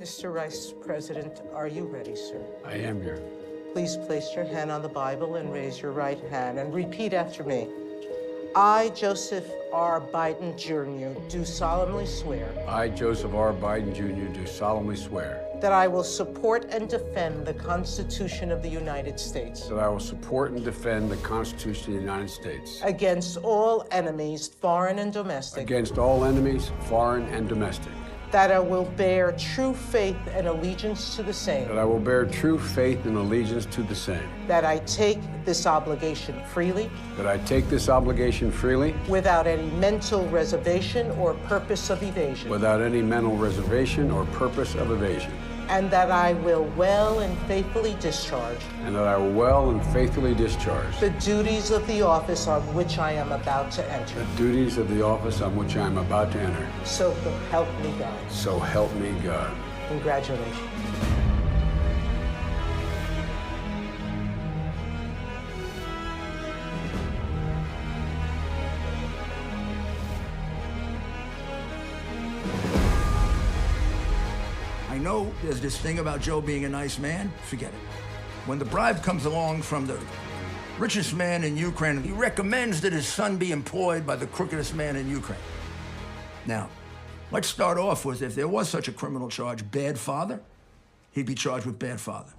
Mr. Vice President, are you ready, sir? I am here. Please place your hand on the Bible and raise your right hand and repeat after me. I, Joseph R. Biden Jr., do solemnly swear I, Joseph R. Biden Jr., do solemnly swear that I will support and defend the Constitution of the United States that I will support and defend the Constitution of the United States against all enemies, foreign and domestic, against all enemies, foreign and domestic, that I will bear true faith and allegiance to the same, that I will bear true faith and allegiance to the same, that I take this obligation freely, that I take this obligation freely without any mental reservation or purpose of evasion, without any mental reservation or purpose of evasion, and that I will well and faithfully discharge and that I will well and faithfully discharge the duties of the office on which I am about to enter. the duties of the office on which I am about to enter. So help me God. So help me God. Congratulations. I know there's this thing about Joe being a nice man. Forget it. When the bribe comes along from the richest man in Ukraine, he recommends that his son be employed by the crookedest man in Ukraine. Now, let's start off with, if there was such a criminal charge, bad father, he'd be charged with bad father.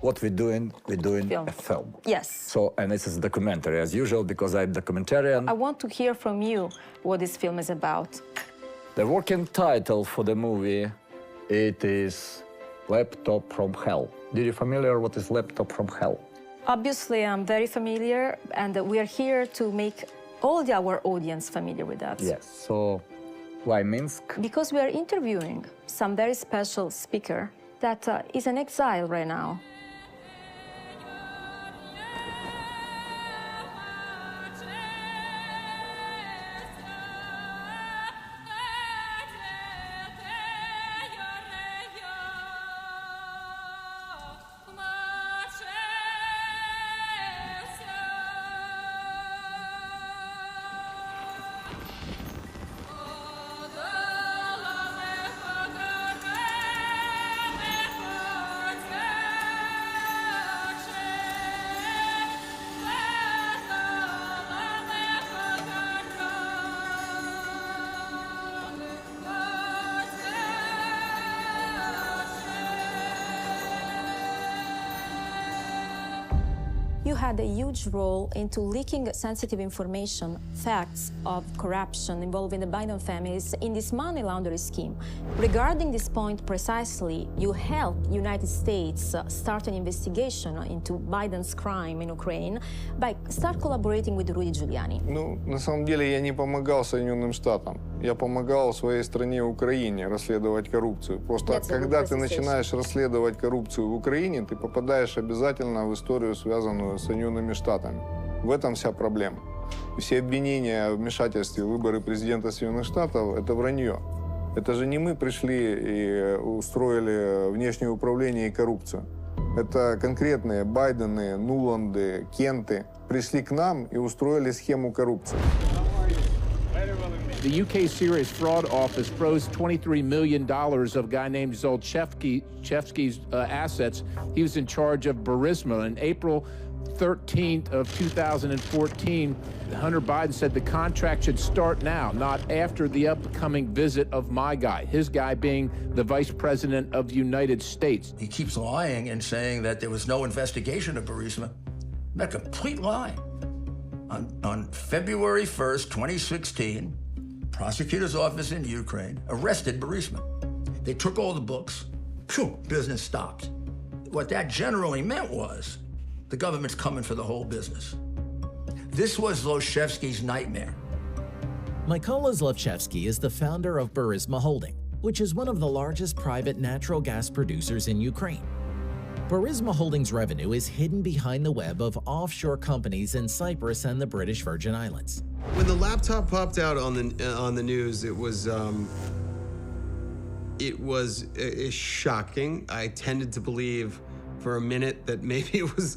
What we're doing Film. a film. Yes. So, and this is a documentary, as usual, because I'm documentarian. I want to hear from you what this film is about. The working title for the movie, it is Laptop from Hell. Are you familiar what is Laptop from Hell? Obviously, I'm very familiar, and we are here to make all our audience familiar with that. Yes. So, why Minsk? Because we are interviewing some very special speaker that is in exile right now. You had a huge role into leaking sensitive information, facts of corruption involving the Biden families in this money laundering scheme. Regarding this point precisely, you helped United States start an investigation into Biden's crime in Ukraine by start collaborating with Rudy Giuliani. Ну, на самом деле я не помогал Соединенным Штатам. Я помогал своей стране Украине расследовать коррупцию. Просто когда ты начинаешь расследовать коррупцию в Украине, ты попадаешь обязательно в историю, связанную с Соединенными Штатами. В этом вся проблема. Все обвинения в вмешательстве в выборы президента Соединенных Штатов – это вранье. Это же не мы пришли и устроили внешнее управление и коррупцию. Это конкретные Байдены, Нуланды, Кенты пришли к нам и устроили схему коррупции. The UK Serious Fraud Office froze $23 million of a guy named Zolchevsky's assets. He was in charge of Burisma. On April 13th of 2014, Hunter Biden said the contract should start now, not after the upcoming visit of my guy, his guy being the Vice President of the United States. He keeps lying and saying that there was no investigation of Burisma. A complete lie. On February 1st, 2016, prosecutor's office in Ukraine arrested Burisma. They took all the books. Phew, business stopped. What that generally meant was the government's coming for the whole business. This was Zlochevsky's nightmare. Mykola Zlochevsky is the founder of Burisma Holding, which is one of the largest private natural gas producers in Ukraine. Burisma Holdings' revenue is hidden behind the web of offshore companies in Cyprus and the British Virgin Islands. When the laptop popped out on the news, it was shocking. I tended to believe for a minute that maybe it was,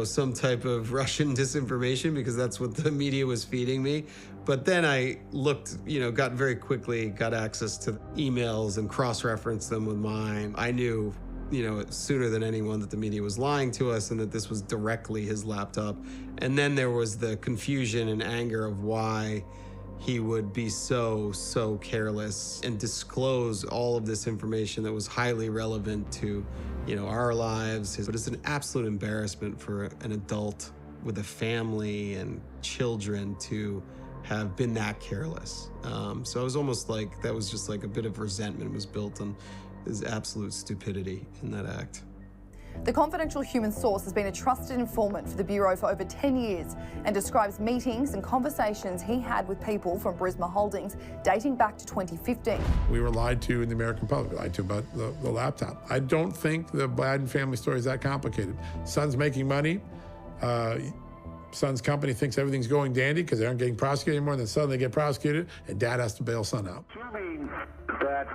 some type of Russian disinformation, because that's what the media was feeding me. But then I looked, got access to emails and cross-referenced them with mine. I knew, sooner than anyone that the media was lying to us and that this was directly his laptop. And then there was the confusion and anger of why he would be so careless and disclose all of this information that was highly relevant to, our lives. But it's an absolute embarrassment for an adult with a family and children to have been that careless. So it was almost like that was just like a bit of resentment was built on his absolute stupidity in that act. The confidential human source has been a trusted informant for the Bureau for over 10 years and describes meetings and conversations he had with people from Burisma Holdings dating back to 2015. We were lied to in the American public, lied to about the laptop. I don't think the Biden family story is that complicated. Son's making money. Son's company thinks everything's going dandy because they aren't getting prosecuted anymore, and then suddenly they get prosecuted, and dad has to bail son out. Assuming that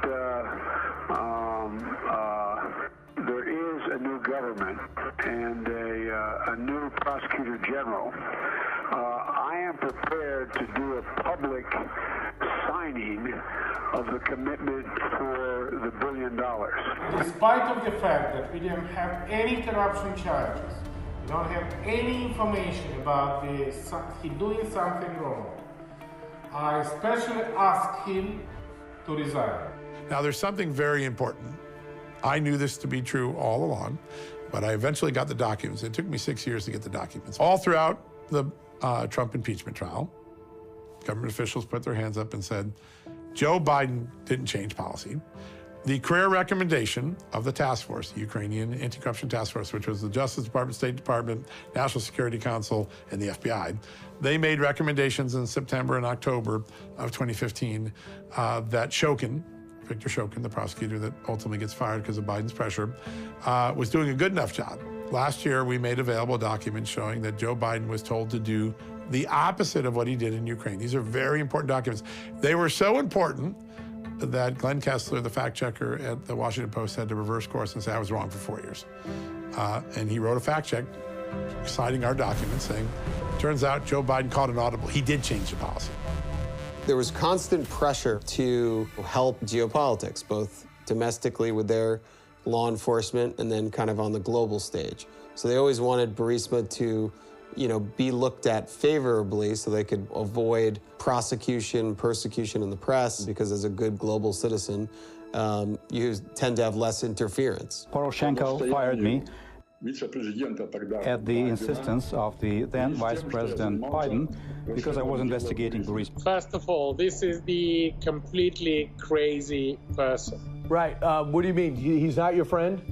there is a new government and a new prosecutor general, I am prepared to do a public signing of the commitment for the $1 billion. Despite of the fact that we didn't have any corruption charges, we don't have any information about he doing something wrong, I especially asked him to resign. Now, there's something very important. I knew this to be true all along, but I eventually got the documents. It took me 6 years to get the documents. All throughout the Trump impeachment trial, government officials put their hands up and said, Joe Biden didn't change policy. The career recommendation of the task force, the Ukrainian Anti-Corruption Task Force, which was the Justice Department, State Department, National Security Council, and the FBI, they made recommendations in September and October of 2015 that Victor Shokin, the prosecutor that ultimately gets fired because of Biden's pressure, was doing a good enough job. Last year, we made available documents showing that Joe Biden was told to do the opposite of what he did in Ukraine. These are very important documents. They were so important that Glenn Kessler, the fact checker at the Washington Post, had to reverse course and say I was wrong for 4 years. And he wrote a fact check citing our documents saying, turns out Joe Biden called an audible. He did change the policy. There was constant pressure to help geopolitics, both domestically with their law enforcement and then kind of on the global stage. So they always wanted Burisma to, be looked at favorably so they could avoid prosecution, persecution in the press, because as a good global citizen, you tend to have less interference. Poroshenko fired me at the insistence of the then Vice President Biden because I was investigating Burisma. First of all, this is the completely crazy person. Right. What do you mean? He's not your friend?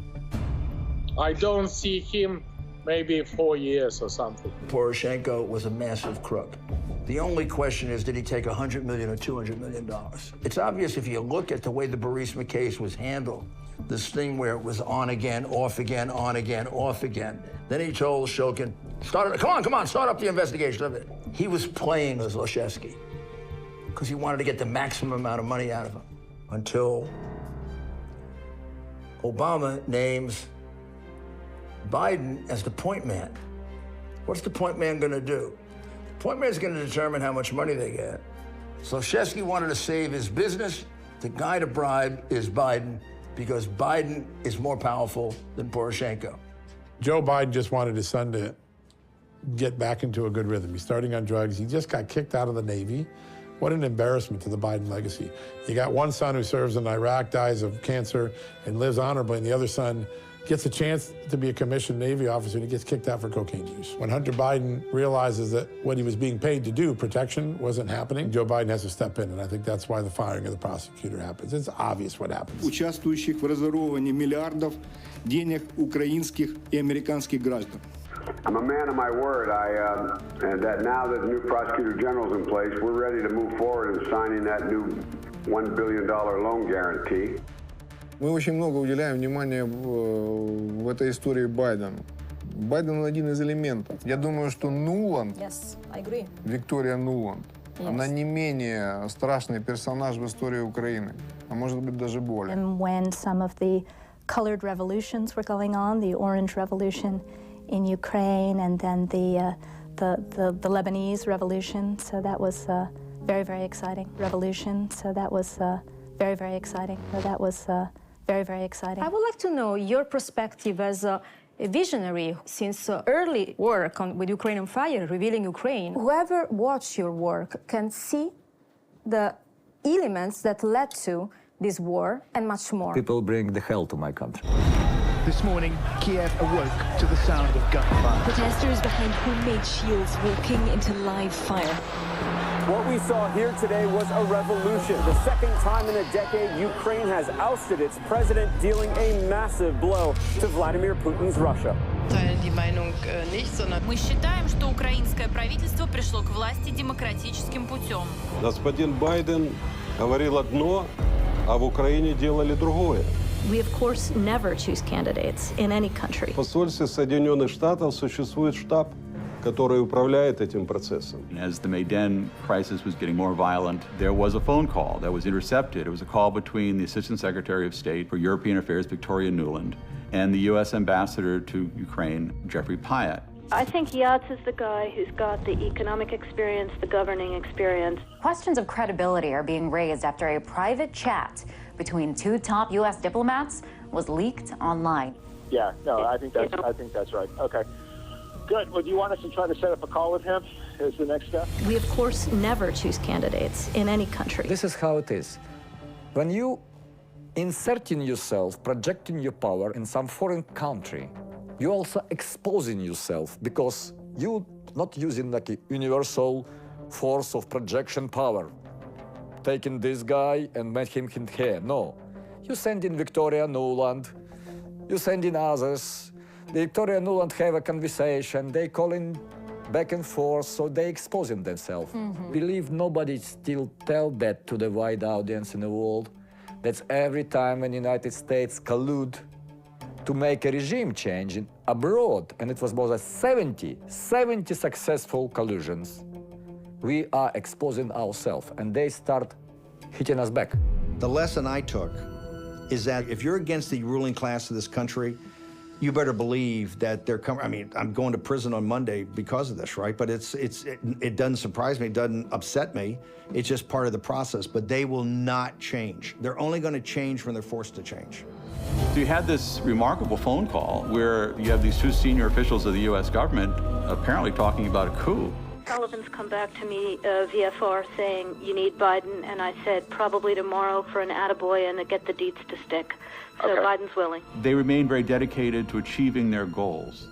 I don't see him maybe 4 years or something. Poroshenko was a massive crook. The only question is, did he take $100 million or $200 million? It's obvious if you look at the way the Burisma case was handled, this thing where it was on again, off again, on again, off again. Then he told Shokin, come on, start up the investigation of it. He was playing as Zlochevsky because he wanted to get the maximum amount of money out of him until Obama names Biden as the point man. What's the point man going to do? The point man is going to determine how much money they get. Zlochevsky wanted to save his business. The guy to bribe is Biden because Biden is more powerful than Poroshenko. Joe Biden just wanted his son to get back into a good rhythm. He's starting on drugs. He just got kicked out of the Navy. What an embarrassment to the Biden legacy. You got one son who serves in Iraq, dies of cancer, and lives honorably, and the other son gets a chance to be a commissioned Navy officer, and he gets kicked out for cocaine use. When Hunter Biden realizes that what he was being paid to do, protection, wasn't happening, Joe Biden has to step in, and I think that's why the firing of the prosecutor happens. It's obvious what happens. Участвующих в разворовывании миллиардов денег украинских и американских граждан. I'm a man of my word. And that now that the new prosecutor general's in place, we're ready to move forward in signing that new $1 billion loan guarantee. Мы очень много уделяем внимания в этой истории Байдену. Байден один из элементов. Я думаю, что Нуланд, Yes, I agree. Виктория Нуланд, Yes. она не менее страшный персонаж в истории Украины, а может быть даже более. And when some of the colored revolutions were going on, the Orange Revolution in Ukraine, and then the Lebanese Revolution, so that was very, very exciting. Revolution, so that was very, very exciting. So that was very, very exciting. I would like to know your perspective as a visionary since early work with Ukraine on Fire, revealing Ukraine. Whoever watched your work can see the elements that led to this war and much more. People bring the hell to my country. This morning, Kiev awoke to the sound of gunfire. Protesters behind homemade shields walking into live fire. What we saw here today was a revolution. The second time in a decade, Ukraine has ousted its president, dealing a massive blow to Vladimir Putin's Russia. Мы считаем, что украинское правительство пришло к власти демократическим путем. Господин Байден говорил одно, а в Украине делали другое. We, of course, never choose candidates in any country. В посольстве Соединенных Штатов существует штаб, который управляет этим процессом. As the Maidan crisis was getting more violent, there was a phone call that was intercepted. It was a call between the Assistant Secretary of State for European Affairs, Victoria Nuland, and the U.S. Ambassador to Ukraine, Jeffrey Pyatt. I think Yats is the guy who's got the economic experience, the governing experience. Questions of credibility are being raised after a private chat between two top U.S. diplomats was leaked online. Yeah, no, I think that's right. Okay. Good. Well, do you want us to try to set up a call with him as the next step? We, of course, never choose candidates in any country. This is how it is. When you inserting yourself, projecting your power in some foreign country, you also exposing yourself because you not using like a universal force of projection power, taking this guy and make him here. No, you send in Victoria Nuland, you send in others. Victoria Nuland have a conversation, they calling back and forth, so they exposing themselves. Believe nobody still tell that to the wide audience in the world. That's every time when the United States collude to make a regime change abroad, and it was more than 70 successful collusions. We are exposing ourselves, and they start hitting us back. The lesson I took is that if you're against the ruling class of this country, you better believe that they're coming. I mean, I'm going to prison on Monday because of this, right? But it doesn't surprise me, it doesn't upset me. It's just part of the process, but they will not change. They're only going to change when they're forced to change. So you had this remarkable phone call where you have these two senior officials of the U.S. government apparently talking about a coup. Sullivan's come back to me, VFR, saying, you need Biden, and I said, probably tomorrow for an attaboy and to get the deets to stick. So okay. Biden's willing. They remain very dedicated to achieving their goals.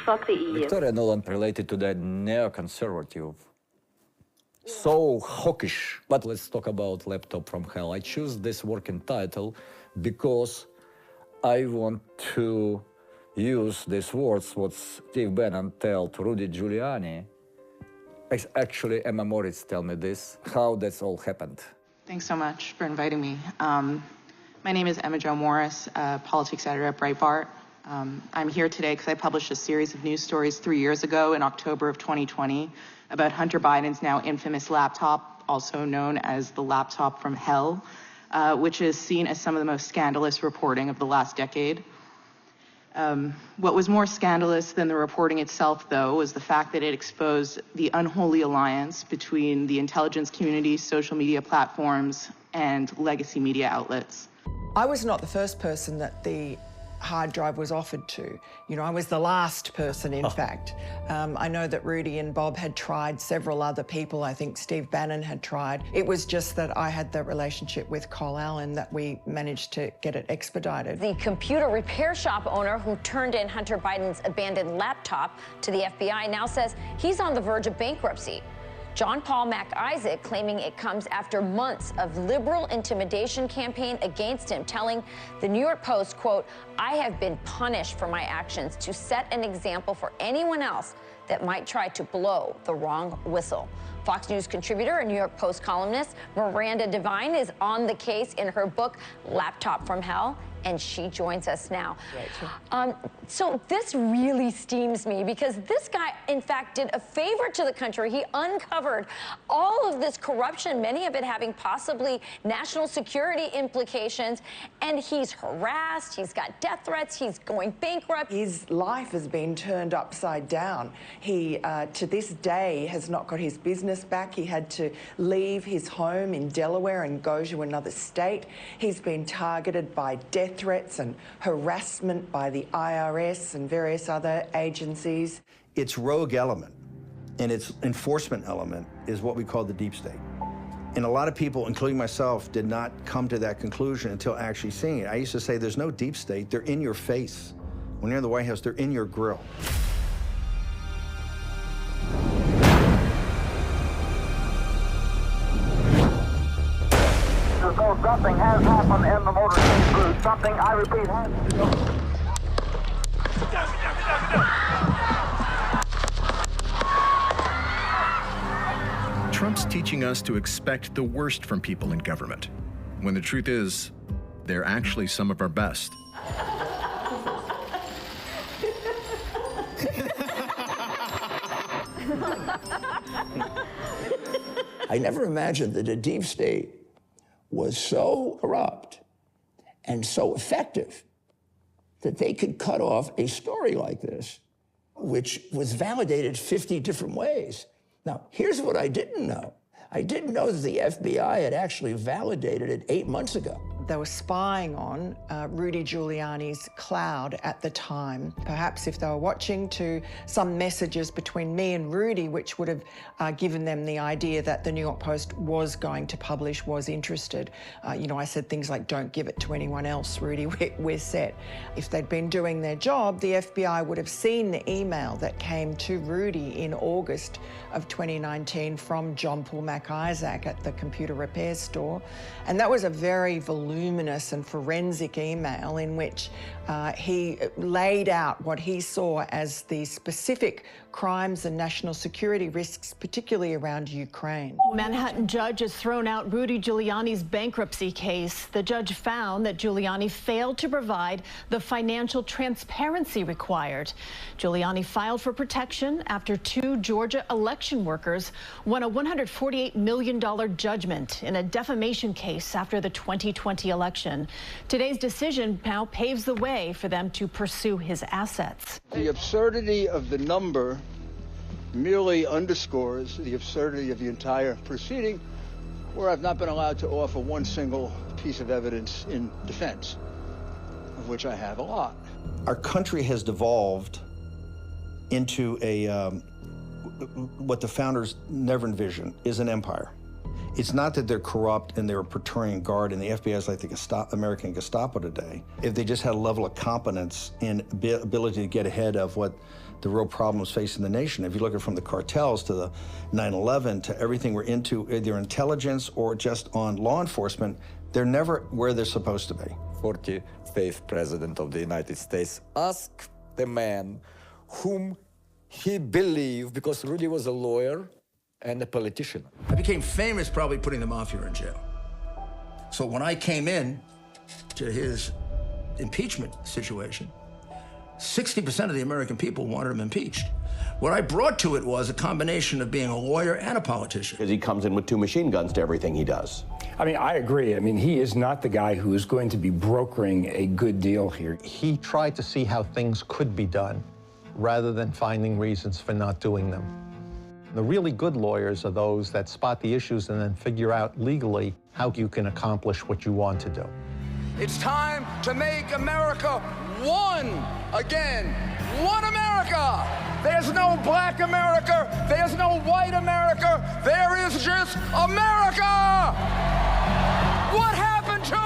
Fuck the EU. Victoria Nuland related to that neoconservative, so hawkish. But let's talk about Laptop from Hell. I choose this working title because I want to use these words, what Steve Bannon tell to Rudy Giuliani. Actually, Emma Moritz tell me this, how that's all happened. Thanks so much for inviting me. My name is Emma Jo Morris, politics editor at Breitbart. I'm here today because I published a series of news stories 3 years ago in October of 2020 about Hunter Biden's now infamous laptop, also known as the laptop from hell, which is seen as some of the most scandalous reporting of the last decade. What was more scandalous than the reporting itself, though, was the fact that it exposed the unholy alliance between the intelligence community, social media platforms, and legacy media outlets. I was not the first person that the hard drive was offered to. You know, I was the last person, in fact. I know that Rudy and Bob had tried, several other people. I think Steve Bannon had tried. It was just that I had the relationship with Cole Allen that we managed to get it expedited. The computer repair shop owner who turned in Hunter Biden's abandoned laptop to the FBI now says he's on the verge of bankruptcy. John Paul Mac-Isaac claiming it comes after months of liberal intimidation campaign against him, telling the New York Post, quote, I have been punished for my actions to set an example for anyone else that might try to blow the wrong whistle. Fox News contributor and New York Post columnist Miranda Devine is on the case in her book, Laptop from Hell. and she joins us now. So this really steams me because this guy, in fact, did a favor to the country. He uncovered all of this corruption, many of it having possibly national security implications, and he's harassed, he's got death threats, he's going bankrupt. His life has been turned upside down. He, to this day, has not got his business back. He had to leave his home in Delaware and go to another state. He's been targeted by death threats and harassment by the IRS and various other agencies. Its rogue element and its enforcement element is what we call the deep state. And a lot of people, including myself, did not come to that conclusion until actually seeing it. I used to say there's no deep state, they're in your face. When you're in the White House, they're in your grill. So something has happened in the motorcade booth. Something, I repeat, has... Trump's teaching us to expect the worst from people in government, when the truth is, they're actually some of our best. I never imagined that a deep state was so corrupt and so effective that they could cut off a story like this, which was validated 50 different ways. Now, here's what I didn't know. I didn't know that the FBI had actually validated it 8 months ago. They were spying on Rudy Giuliani's cloud at the time. Perhaps if they were watching to some messages between me and Rudy, which would have given them the idea that the New York Post was going to publish, was interested. You know, I said things like, don't give it to anyone else, Rudy, we're set. If they'd been doing their job, the FBI would have seen the email that came to Rudy in August of 2019 from John Paul Mac Isaac at the computer repair store. And that was a very voluminous and forensic email in which he laid out what he saw as the specific crimes and national security risks, particularly around Ukraine. A Manhattan judge has thrown out Rudy Giuliani's bankruptcy case. The judge found that Giuliani failed to provide the financial transparency required. Giuliani filed for protection after 2 Georgia election workers won a $148 million judgment in a defamation case after the 2020 election. Today's decision now paves the way for them to pursue his assets. The absurdity of the number merely underscores the absurdity of the entire proceeding, where I've not been allowed to offer one single piece of evidence in defense, of which I have a lot. Our country has devolved into a, what the founders never envisioned, is an empire. It's not that they're corrupt and they're a Praetorian Guard and the FBI is like the American Gestapo today. If they just had a level of competence and ability to get ahead of what the real problems facing the nation. If you look at from the cartels to the 9/11 to everything we're into, either intelligence or just on law enforcement, they're never where they're supposed to be. 45th President of the United States asked the man whom he believed, because Rudy was a lawyer and a politician. I became famous probably putting the mafia in jail. So when I came in to his impeachment situation, 60% of the American people wanted him impeached. What I brought to it was a combination of being a lawyer and a politician. Because he comes in with 2 machine guns to everything he does. I mean, I agree. I mean, he is not the guy who is going to be brokering a good deal here. He tried to see how things could be done rather than finding reasons for not doing them. The really good lawyers are those that spot the issues and then figure out legally how you can accomplish what you want to do. It's time to make America one again. One America. There's no black America. There's no white America. There is just America. What happened to it?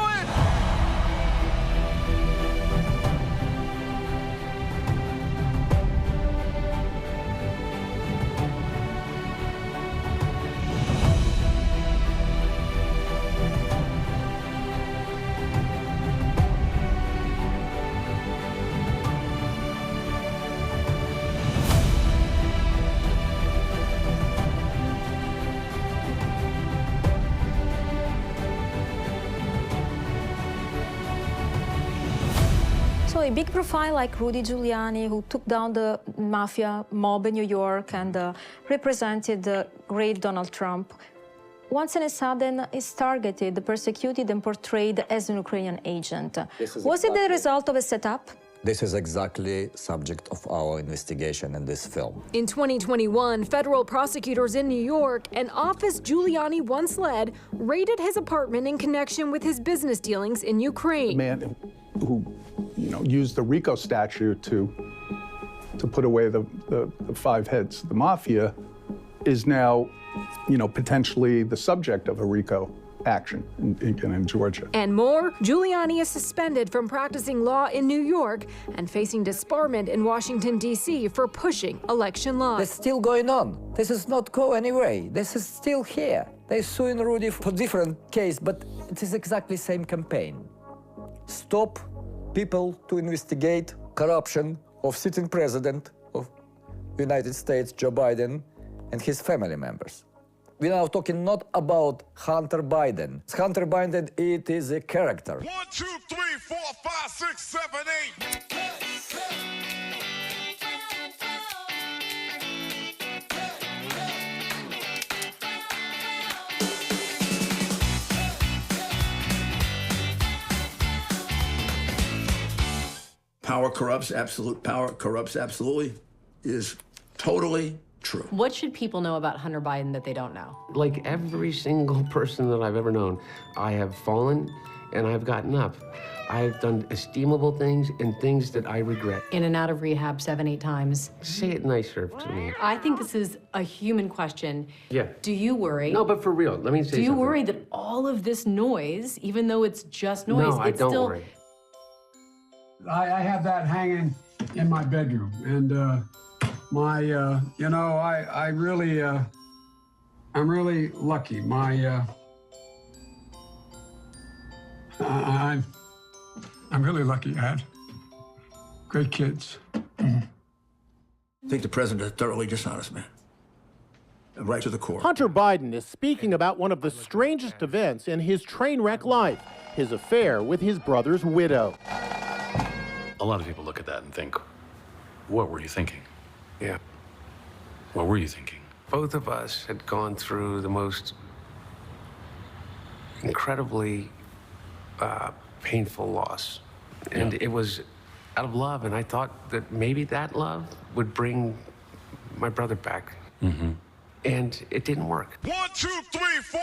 a big profile like Rudy Giuliani, who took down the mafia mob in New York and represented the great Donald Trump, once and a sudden is targeted, persecuted, and portrayed as an Ukrainian agent. Was it the result of a setup? This is exactly subject of our investigation in this film. In 2021, federal prosecutors in New York, an office Giuliani once led, raided his apartment in connection with his business dealings in Ukraine. The man who, used the RICO statute to put away the five heads of the mafia is now, potentially the subject of a RICO action in Georgia. And more, Giuliani is suspended from practicing law in New York and facing disbarment in Washington, D.C. for pushing election laws. It's still going on. This is not go anyway. This is still here. They're suing Rudy for different case, but it is exactly same campaign. Stop people to investigate corruption of sitting president of the United States, Joe Biden, and his family members. We're now talking not about Hunter Biden. Hunter Biden, it is a character. 1, 2, 3, 4, 5, 6, 7, 8. Power corrupts, absolute power corrupts absolutely is totally true. What should people know about Hunter Biden that they don't know? Like every single person that I've ever known, I have fallen and I've gotten up. I've done esteemable things and things that I regret. In and out of rehab 7, 8 times. Say it nicer to me. I think this is a human question. Yeah. Do you worry? No, but for real, let me say something. Do you worry that all of this noise, even though it's just noise, no, I don't worry. I have that hanging in my bedroom, and I'm really lucky. I'm really lucky. I had great kids. I think the president is a thoroughly dishonest man, right to the core. Hunter Biden is speaking about one of the strangest events in his train wreck life, his affair with his brother's widow. A lot of people look at that and think, what were you thinking? Yeah. What were you thinking? Both of us had gone through the most incredibly painful loss. And it was out of love, and I thought that maybe that love would bring my brother back. Mm-hmm. And it didn't work. 1, 2, 3, 4.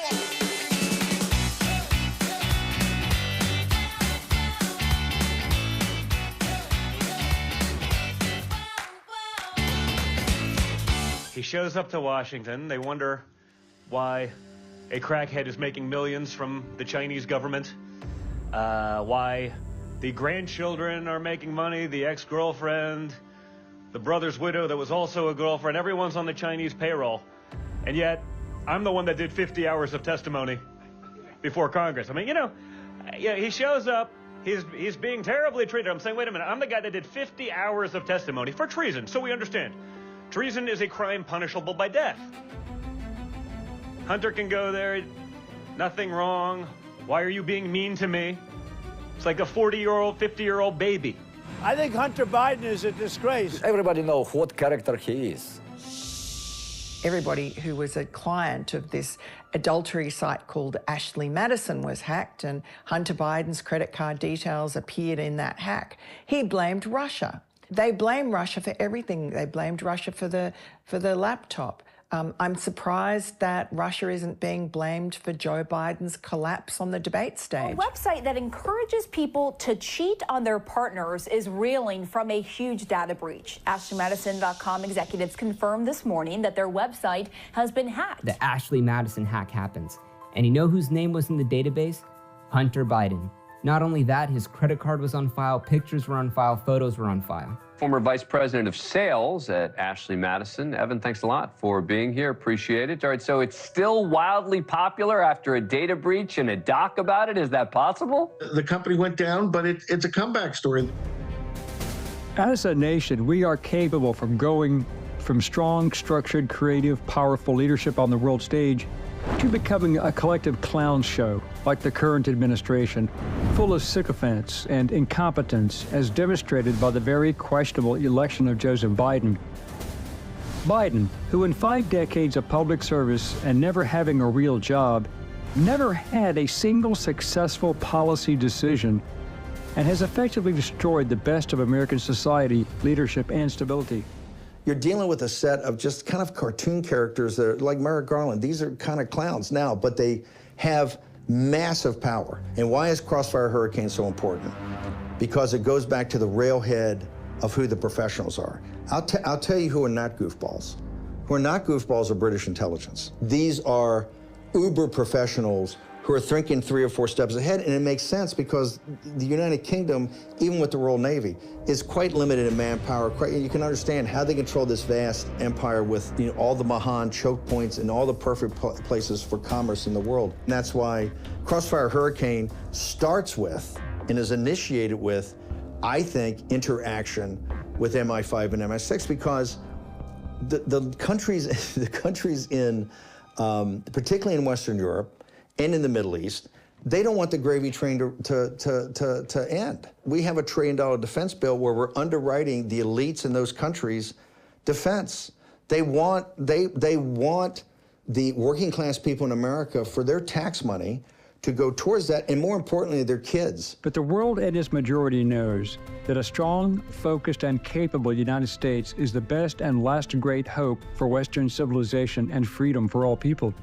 He shows up to Washington. They wonder why a crackhead is making millions from the Chinese government, why the grandchildren are making money, the ex-girlfriend, the brother's widow that was also a girlfriend. Everyone's on the Chinese payroll. And yet, I'm the one that did 50 hours of testimony before Congress. I mean, he shows up. He's being terribly treated. I'm saying, wait a minute, I'm the guy that did 50 hours of testimony for treason, so we understand. Treason is a crime punishable by death. Hunter can go there, nothing wrong. Why are you being mean to me? It's like a 40-year-old, 50-year-old baby. I think Hunter Biden is a disgrace. Everybody knows what character he is. Everybody who was a client of this adultery site called Ashley Madison was hacked, and Hunter Biden's credit card details appeared in that hack. He blamed Russia. They blame Russia for everything. They blamed Russia for the laptop. I'm surprised that Russia isn't being blamed for Joe Biden's collapse on the debate stage. A website that encourages people to cheat on their partners is reeling from a huge data breach. AshleyMadison.com executives confirmed this morning that their website has been hacked. The Ashley Madison hack happens. And you know whose name was in the database? Hunter Biden. Not only that, his credit card was on file, pictures were on file, photos were on file. Former Vice President of Sales at Ashley Madison. Evan, thanks a lot for being here. Appreciate it. All right, so it's still wildly popular after a data breach and a doc about it. Is that possible? The company went down, but it's a comeback story. As a nation, we are capable from going from strong, structured, creative, powerful leadership on the world stage to becoming a collective clown show like the current administration. full of sycophants and incompetence, as demonstrated by the very questionable election of Joseph Biden. Biden, who in 5 decades of public service and never having a real job, never had a single successful policy decision, and has effectively destroyed the best of American society, leadership, and stability. You're dealing with a set of just kind of cartoon characters that are like Merrick Garland. These are kind of clowns now, but they have massive power. And why is Crossfire Hurricane so important? Because it goes back to the railhead of who the professionals are. I'll tell you who are not goofballs. Who are not goofballs are British intelligence. These are uber professionals who are thinking 3 or 4 steps ahead, and it makes sense because the United Kingdom, even with the Royal Navy, is quite limited in manpower. You can understand how they control this vast empire with all the Mahan choke points and all the perfect places for commerce in the world. And that's why Crossfire Hurricane starts with and is initiated with, I think, interaction with MI5 and MI6, because the countries in, particularly in Western Europe, and in the Middle East, they don't want the gravy train to end. We have a $1 trillion defense bill where we're underwriting the elites in those countries' defense. They want the working class people in America for their tax money to go towards that, and more importantly, their kids. But the world and its majority knows that a strong, focused, and capable United States is the best and last great hope for Western civilization and freedom for all people.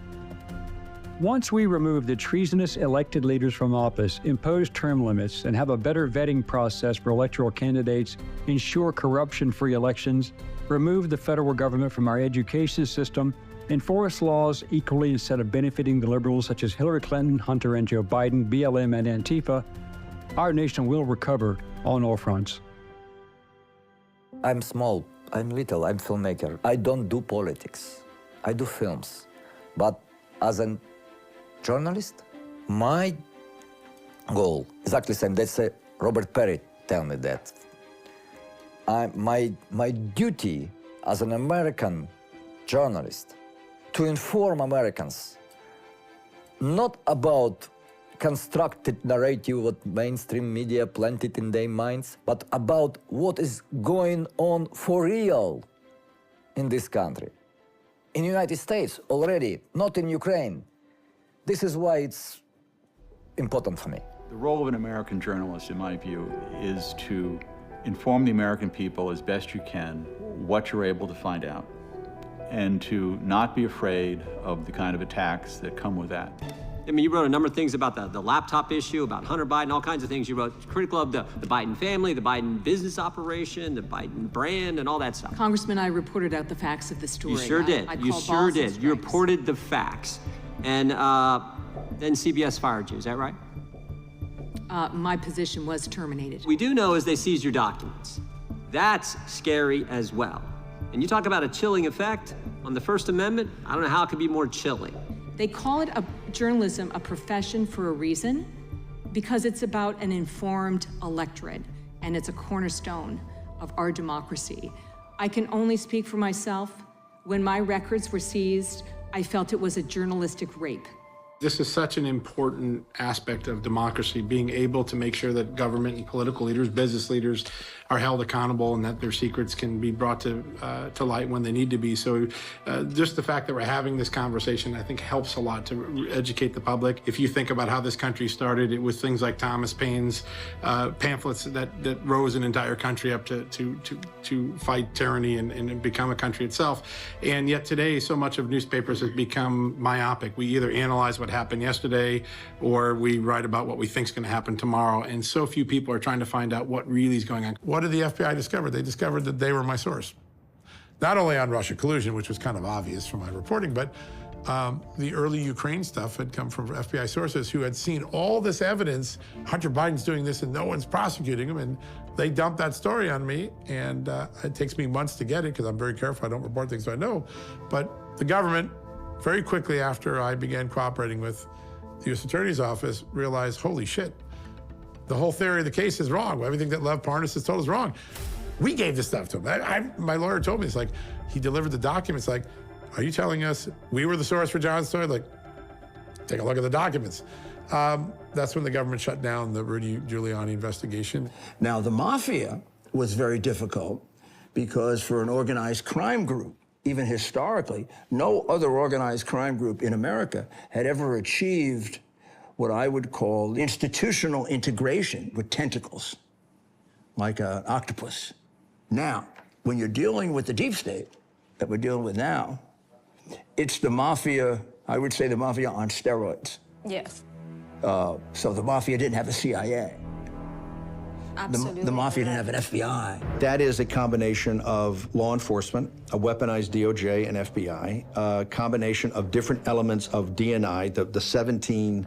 Once we remove the treasonous elected leaders from office, impose term limits, and have a better vetting process for electoral candidates, ensure corruption-free elections, remove the federal government from our education system, enforce laws equally instead of benefiting the liberals such as Hillary Clinton, Hunter and Joe Biden, BLM, and Antifa, our nation will recover on all fronts. I'm small, I'm little, I'm filmmaker. I don't do politics. I do films. But as a journalist, my goal is exactly the same. That's Robert Perry tell me that. My duty as an American journalist to inform Americans not about constructed narrative what mainstream media planted in their minds, but about what is going on for real in this country. In the United States already, not in Ukraine. This is why it's important for me. The role of an American journalist, in my view, is to inform the American people as best you can what you're able to find out, and to not be afraid of the kind of attacks that come with that. I mean, you wrote a number of things about the laptop issue, about Hunter Biden, all kinds of things. You wrote critical of the Biden family, the Biden business operation, the Biden brand, and all that stuff. Congressman, I reported out the facts of the story. You sure did. You sure did. You reported the facts. And then CBS fired you, is that right? My position was terminated. We do know is they seized your documents. That's scary as well. And you talk about a chilling effect on the First Amendment, I don't know how it could be more chilling. They call it journalism a profession for a reason, because it's about an informed electorate, and it's a cornerstone of our democracy. I can only speak for myself. When my records were seized, I felt it was a journalistic rape. This is such an important aspect of democracy, being able to make sure that government and political leaders, business leaders are held accountable and that their secrets can be brought to light when they need to be. So just the fact that we're having this conversation, I think, helps a lot to educate the public. If you think about how this country started, it was things like Thomas Paine's pamphlets that rose an entire country up to fight tyranny and become a country itself. And yet today, so much of newspapers has become myopic. We either analyze what happened yesterday or we write about what we think is going to happen tomorrow. And so few people are trying to find out what really is going on. What did the FBI discover? They discovered that they were my source. Not only on Russia collusion, which was kind of obvious from my reporting, but the early Ukraine stuff had come from FBI sources who had seen all this evidence. Hunter Biden's doing this and no one's prosecuting him. And they dumped that story on me. And it takes me months to get it because I'm very careful. I don't report things I know. But the government, very quickly after I began cooperating with the U.S. Attorney's Office, realized, holy shit, the whole theory of the case is wrong. Everything that Lev Parnas has told is wrong. We gave this stuff to him. My lawyer told me, it's like, he delivered the documents, like, are you telling us we were the source for John's story? Like, take a look at the documents. That's when the government shut down the Rudy Giuliani investigation. Now, the mafia was very difficult because for an organized crime group, even historically, no other organized crime group in America had ever achieved what I would call institutional integration with tentacles, like an octopus. Now, when you're dealing with the deep state that we're dealing with now, it's the mafia, I would say the mafia on steroids. Yes. So the mafia didn't have a CIA. Absolutely. The mafia didn't have an FBI. That is a combination of law enforcement, a weaponized DOJ and FBI, a combination of different elements of DNI, the 17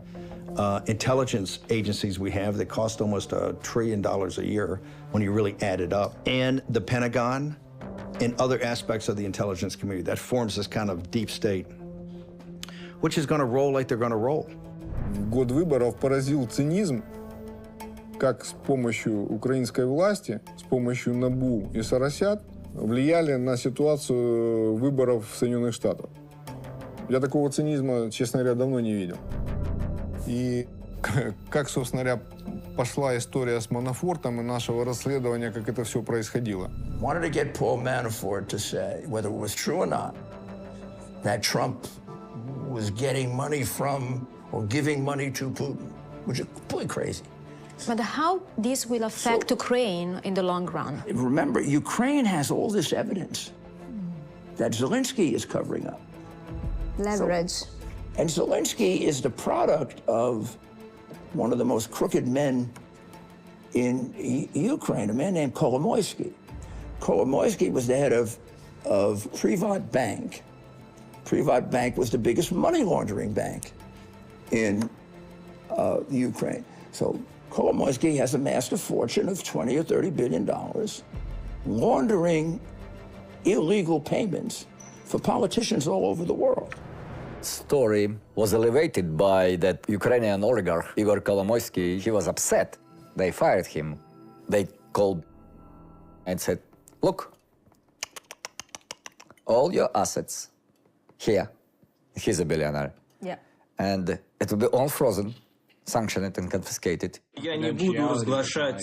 intelligence agencies we have that cost almost $1 trillion a year when you really add it up, and the Pentagon and other aspects of the intelligence community. That forms this kind of deep state, which is going to roll like they're going to roll. В год выборов поразил цинизм, как с помощью украинской власти, с помощью НАБУ и Соросят влияли на ситуацию выборов в Соединенных Штатах. Я такого цинизма, честно говоря, давно не видел. И как, собственно говоря, пошла история с Манафортом и нашего расследования, как это все происходило. Wanted to get Paul Manafort to say, whether it was true or not, that Trump was getting money from or giving money to Putin, which is completely crazy. But how this will affect Ukraine in the long run? Remember, Ukraine has all this evidence that Zelensky is covering up. Leverage. And Zelensky is the product of one of the most crooked men in Ukraine, a man named Kolomoisky. Kolomoisky was the head of Privat Bank. Privat Bank was the biggest money laundering bank in Ukraine. So Kolomoisky has amassed a fortune of $20 or $30 billion, laundering illegal payments for politicians all over the world. Story was elevated by that Ukrainian oligarch, Igor Kolomoisky. He was upset. They fired him. They called and said, look, all your assets here. He's a billionaire. Yeah. And it will be all frozen, sanctioned and confiscated. Я не буду разглашать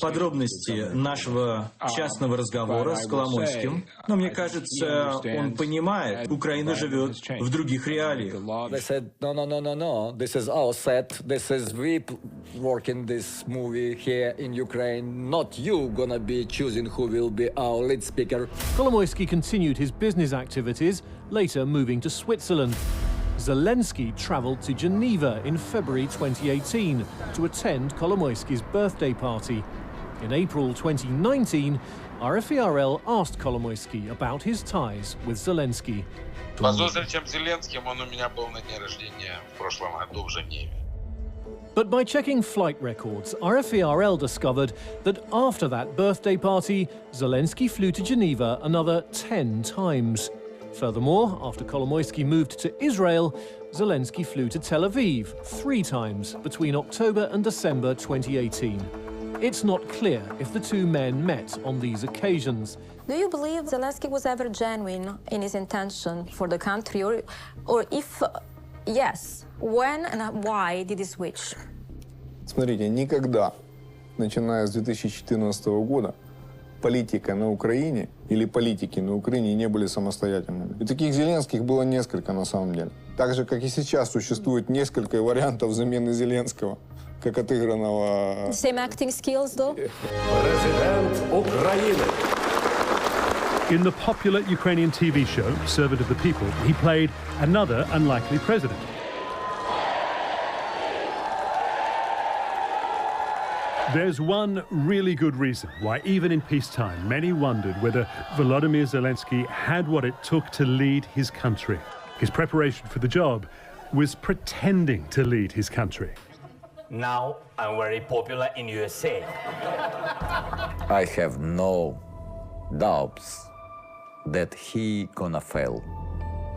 подробности нашего частного разговора с Коломойским, но мне кажется, он понимает, Украина живет в других реалиях. They said, no, this is our set, this is we working this movie here in Ukraine, not you gonna be choosing who will be our lead speaker. Kolomoisky continued his business activities, later moving to Switzerland. Zelensky traveled to Geneva in February 2018 to attend Kolomoisky's birthday party. In April 2019, RFERL asked Kolomoisky about his ties with Zelensky. По зустрічам з Зеленським он у меня был на дне рождения в прошлом году в Женеве. But by checking flight records, RFERL discovered that after that birthday party, Zelensky flew to Geneva another 10 times. Furthermore, after Kolomoisky moved to Israel, Zelensky flew to Tel Aviv 3 times between October and December 2018. It's not clear if the two men met on these occasions. Do you believe Zelensky was ever genuine in his intention for the country, or if yes, when and why did he switch? Смотрите, никогда, начиная с 2014 года, политика на Украине или политики на Украине не были самостоятельными. И таких Зеленских было несколько на самом деле. Так же, как и сейчас существует несколько вариантов замены Зеленского, как отыгранного... Same acting skills, though? Президент України. In the popular Ukrainian TV show, Servant of the People, he played another unlikely president. There's one really good reason why, even in peacetime, many wondered whether Volodymyr Zelensky had what it took to lead his country. His preparation for the job was pretending to lead his country. Now I'm very popular in USA. I have no doubts that he gonna fail.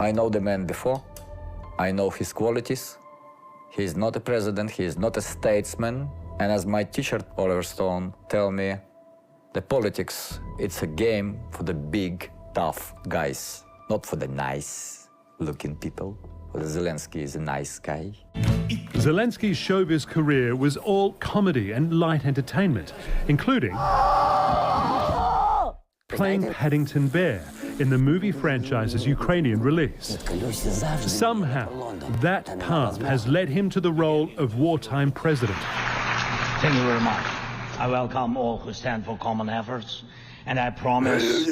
I know the man before. I know his qualities. He's not a president, he is not a statesman. And as my teacher, Oliver Stone, tell me, the politics, it's a game for the big, tough guys, not for the nice-looking people. Zelensky is a nice guy. Zelensky's showbiz career was all comedy and light entertainment, including playing Paddington Bear in the movie franchise's Ukrainian release. Somehow, that path has led him to the role of wartime president. Thank you very much. I welcome all who stand for common efforts, and I promise...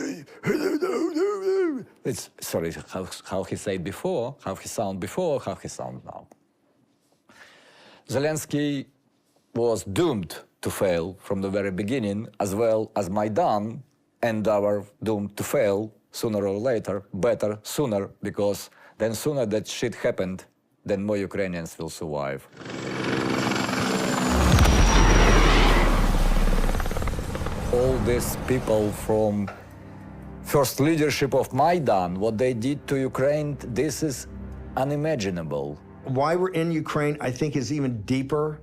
It's, sorry, how he said before, how he sound before, how he sound now. Zelensky was doomed to fail from the very beginning, as well as Maidan and our doomed to fail sooner or later, better sooner, because then sooner that shit happened, then more Ukrainians will survive. All these people from first leadership of Maidan, what they did to Ukraine, this is unimaginable. Why we're in Ukraine, I think, is even deeper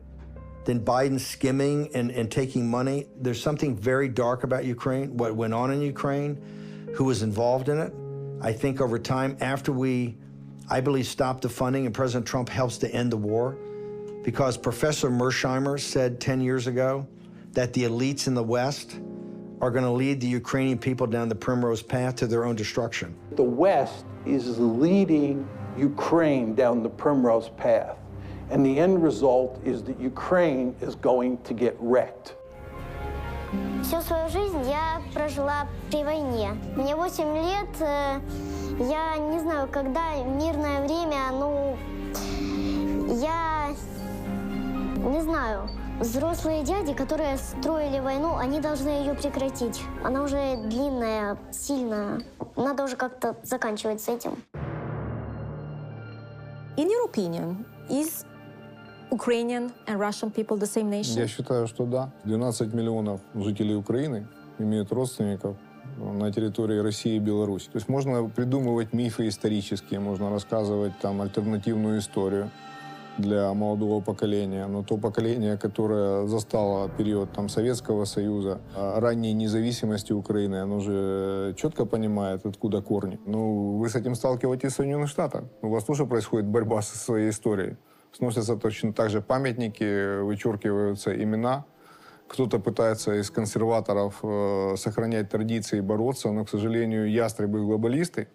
than Biden skimming and taking money. There's something very dark about Ukraine, what went on in Ukraine, who was involved in it. I think over time, after we, I believe, stop the funding and President Trump helps to end the war, because Professor Mersheimer said 10 years ago that the elites in the West are going to lead the Ukrainian people down the primrose path to their own destruction. The West is leading Ukraine down the primrose path, and the end result is that Ukraine is going to get wrecked. Всю свою жизнь я прожила при войне. Мне 8 лет, я не знаю, когда мирное время, ну, я не знаю. Взрослые дяди, которые строили войну, они должны ее прекратить. Она уже длинная, сильная. Надо уже как-то заканчивать с этим. In your opinion, is Ukrainian and Russian people the same nation? Я считаю, что да. 12 миллионов жителей Украины имеют родственников на территории России и Беларуси. То есть можно придумывать мифы исторические, можно рассказывать там альтернативную историю для молодого поколения, но то поколение, которое застало период там, Советского Союза, ранней независимости Украины, оно же четко понимает, откуда корни. Ну, вы с этим сталкиваетесь в Соединенных Штатах. У вас тоже происходит борьба со своей историей. Сносятся точно так же памятники, вычеркиваются имена. Кто-то пытается из консерваторов сохранять традиции и бороться, но, к сожалению, ястребы-глобалисты,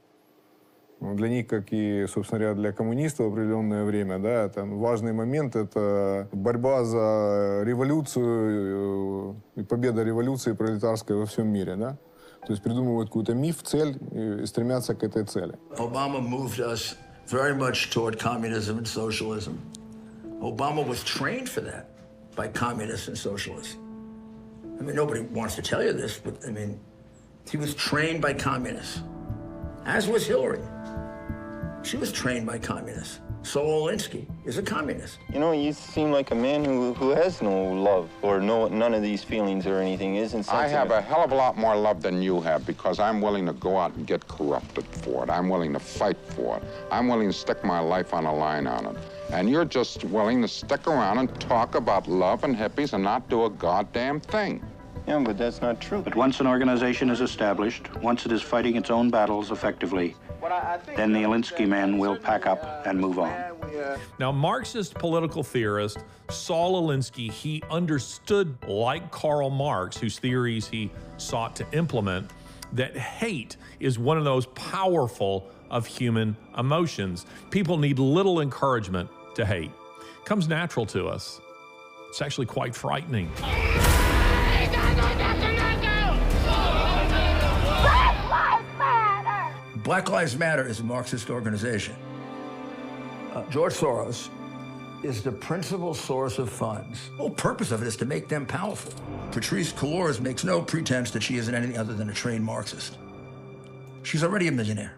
для них, как и, собственно говоря, для коммунистов в определенное время, да, это важный момент, это борьба за революцию и победа революции пролетарской во всем мире, да. То есть придумывают какой-то миф, цель и стремятся к этой цели. Obama moved us very much toward communism and socialism. Obama was trained for that by communists and socialists. I mean, nobody wants to tell you this, but I mean, he was trained by communists, as was Hillary. She was trained by communists. Saul Alinsky is a communist. You know, you seem like a man who has no love or none of these feelings or anything, isn't sensitive. I have a hell of a lot more love than you have because I'm willing to go out and get corrupted for it. I'm willing to fight for it. I'm willing to stick my life on a line on it. And you're just willing to stick around and talk about love and hippies and not do a goddamn thing. Yeah, but that's not true. But once an organization is established, once it is fighting its own battles effectively, then the Alinsky men will pack up and move on. Now, Marxist political theorist Saul Alinsky, he understood, like Karl Marx, whose theories he sought to implement, that hate is one of those powerful of human emotions. People need little encouragement to hate. It comes natural to us. It's actually quite frightening. Black Lives Matter is a Marxist organization. George Soros is the principal source of funds. The whole purpose of it is to make them powerful. Patrisse Cullors makes no pretense that she isn't anything other than a trained Marxist. She's already a millionaire.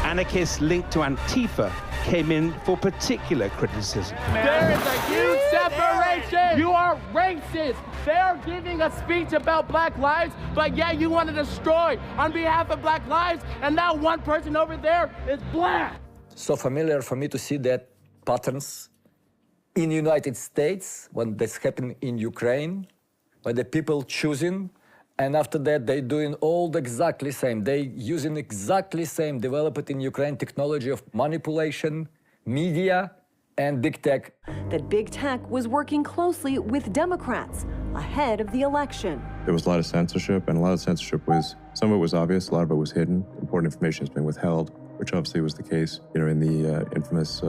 Anarchists linked to Antifa came in for particular criticism. There is a huge separation. You are racist. They're giving a speech about black lives, but yeah, you want to destroy on behalf of black lives, and now one person over there is black. So familiar for me to see that patterns in the United States, when this happened in Ukraine, when the people choosing, and after that they doing all the exactly same. They using exactly same developed in Ukraine technology of manipulation, media, and big tech. That big tech was working closely with Democrats ahead of the election. There was a lot of censorship, and a lot of censorship was, some of it was obvious, a lot of it was hidden. Important information has been withheld, which obviously was the case, in the infamous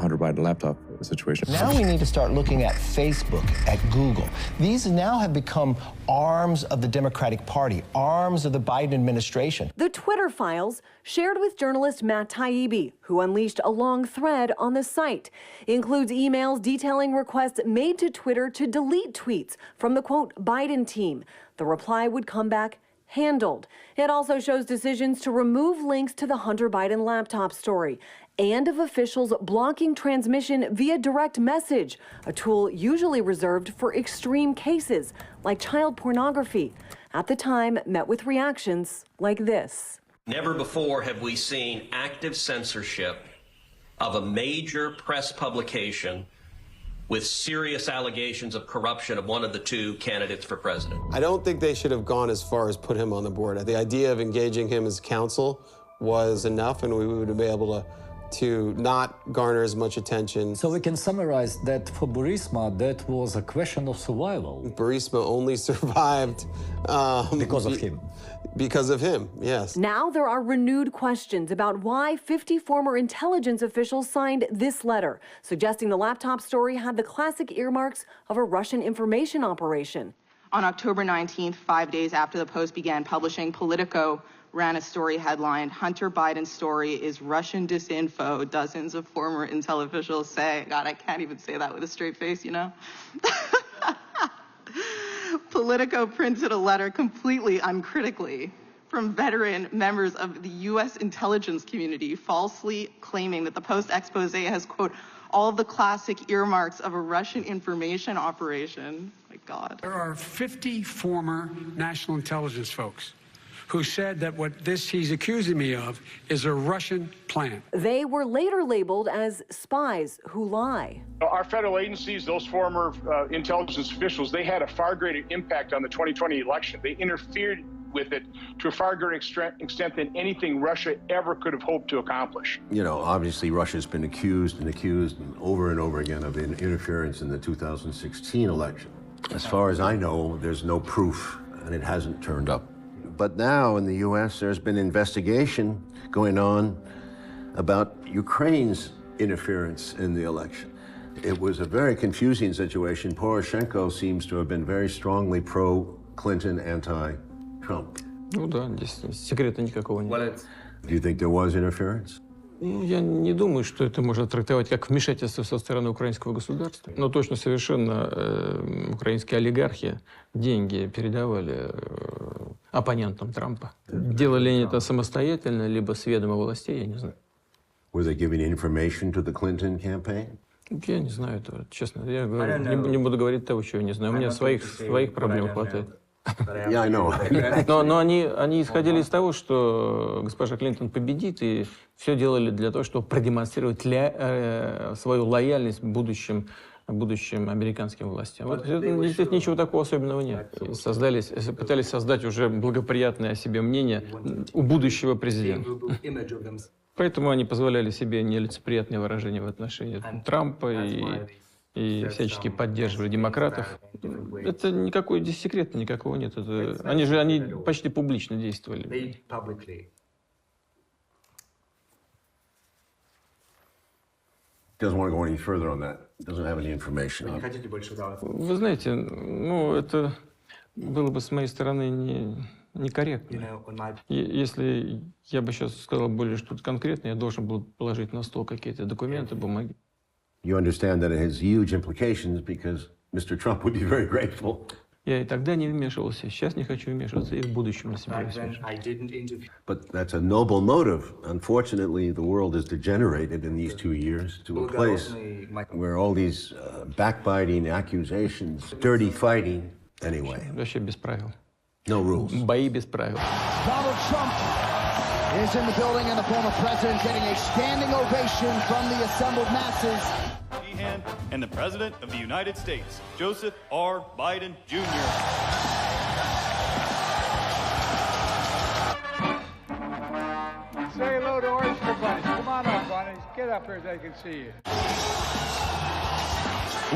Hunter Biden laptop situation. Now we need to start looking at Facebook, at Google. These now have become arms of the Democratic Party, arms of the Biden administration. The Twitter files shared with journalist Matt Taibbi, who unleashed a long thread on the site, includes emails detailing requests made to Twitter to delete tweets from the, quote, Biden team. The reply would come back handled. It also shows decisions to remove links to the Hunter Biden laptop story and of officials blocking transmission via direct message, a tool usually reserved for extreme cases like child pornography. At the time, met with reactions like this. Never before have we seen active censorship of a major press publication with serious allegations of corruption of one of the two candidates for president. I don't think they should have gone as far as put him on the board. The idea of engaging him as counsel was enough, and we would have been able to not garner as much attention. So we can summarize that for Burisma, that was a question of survival. Burisma only survived because of him. Because of him, yes. Now there are renewed questions about why 50 former intelligence officials signed this letter, suggesting the laptop story had the classic earmarks of a Russian information operation. On October 19th, 5 days after the Post began publishing, Politico ran a story headlined, Hunter Biden's story is Russian disinfo, dozens of former intel officials say. God, I can't even say that with a straight face, Politico printed a letter completely uncritically from veteran members of the U.S. intelligence community, falsely claiming that the Post expose has, quote, all of the classic earmarks of a Russian information operation. My God. There are 50 former national intelligence folks who said that what he's accusing me of is a Russian plan. They were later labeled as spies who lie. Our federal agencies, those former intelligence officials, they had a far greater impact on the 2020 election. They interfered with it to a far greater extent than anything Russia ever could have hoped to accomplish. Obviously Russia's been accused and over and over again of interference in the 2016 election. As far as I know, there's no proof, and it hasn't turned up. But now in the U.S., there's been investigation going on about Ukraine's interference in the election. It was a very confusing situation. Poroshenko seems to have been very strongly pro-Clinton, anti-Trump. Ну да, здесь секрета никакого нет. Do you think there was interference? Я не думаю, что это можно трактовать как вмешательство со стороны украинского государства. Но точно совершенно украинские олигархи деньги передавали оппонентам Трампа. Делали они это самостоятельно, либо с ведома властей, я не знаю. Were they giving information to the Clinton campaign? Я не знаю этого, честно. Я не буду говорить того, чего я не знаю. У меня своих проблем хватает. Yeah, I know. Но они исходили из того, что госпожа Клинтон победит, и все делали для того, чтобы продемонстрировать свою лояльность будущим американским властям. Вот, здесь ничего такого особенного нет. Пытались создать уже благоприятное о себе мнение у будущего президента. Поэтому они позволяли себе нелицеприятные выражения в отношении Трампа и всячески поддерживали демократов. Это никакой здесь секрета никакого нет. Они почти публично действовали. Doesn't want to go any further on that. Doesn't have any information. Вы знаете, это было бы с моей стороны некорректно. Если я бы сейчас сказал более что-то конкретное, я должен был положить на стол какие-то документы, бумаги. You understand that it has huge implications because Mr. Trump would be very grateful. Я и тогда не вмешивался, сейчас не хочу вмешиваться, и в будущем не собираюсь. But that's a noble motive. Unfortunately, the world has degenerated in these 2 years to a place where all these backbiting accusations, dirty fighting, anyway. Вообще без правил. No rules. Бои без правил. Donald Trump is in the building, and the former president getting a standing ovation from the assembled masses. hand and the President of the United States, Joseph R. Biden, Jr. Say hello to Oyster Bunnies. Come on up, Bunnies. Get up here so they can see you.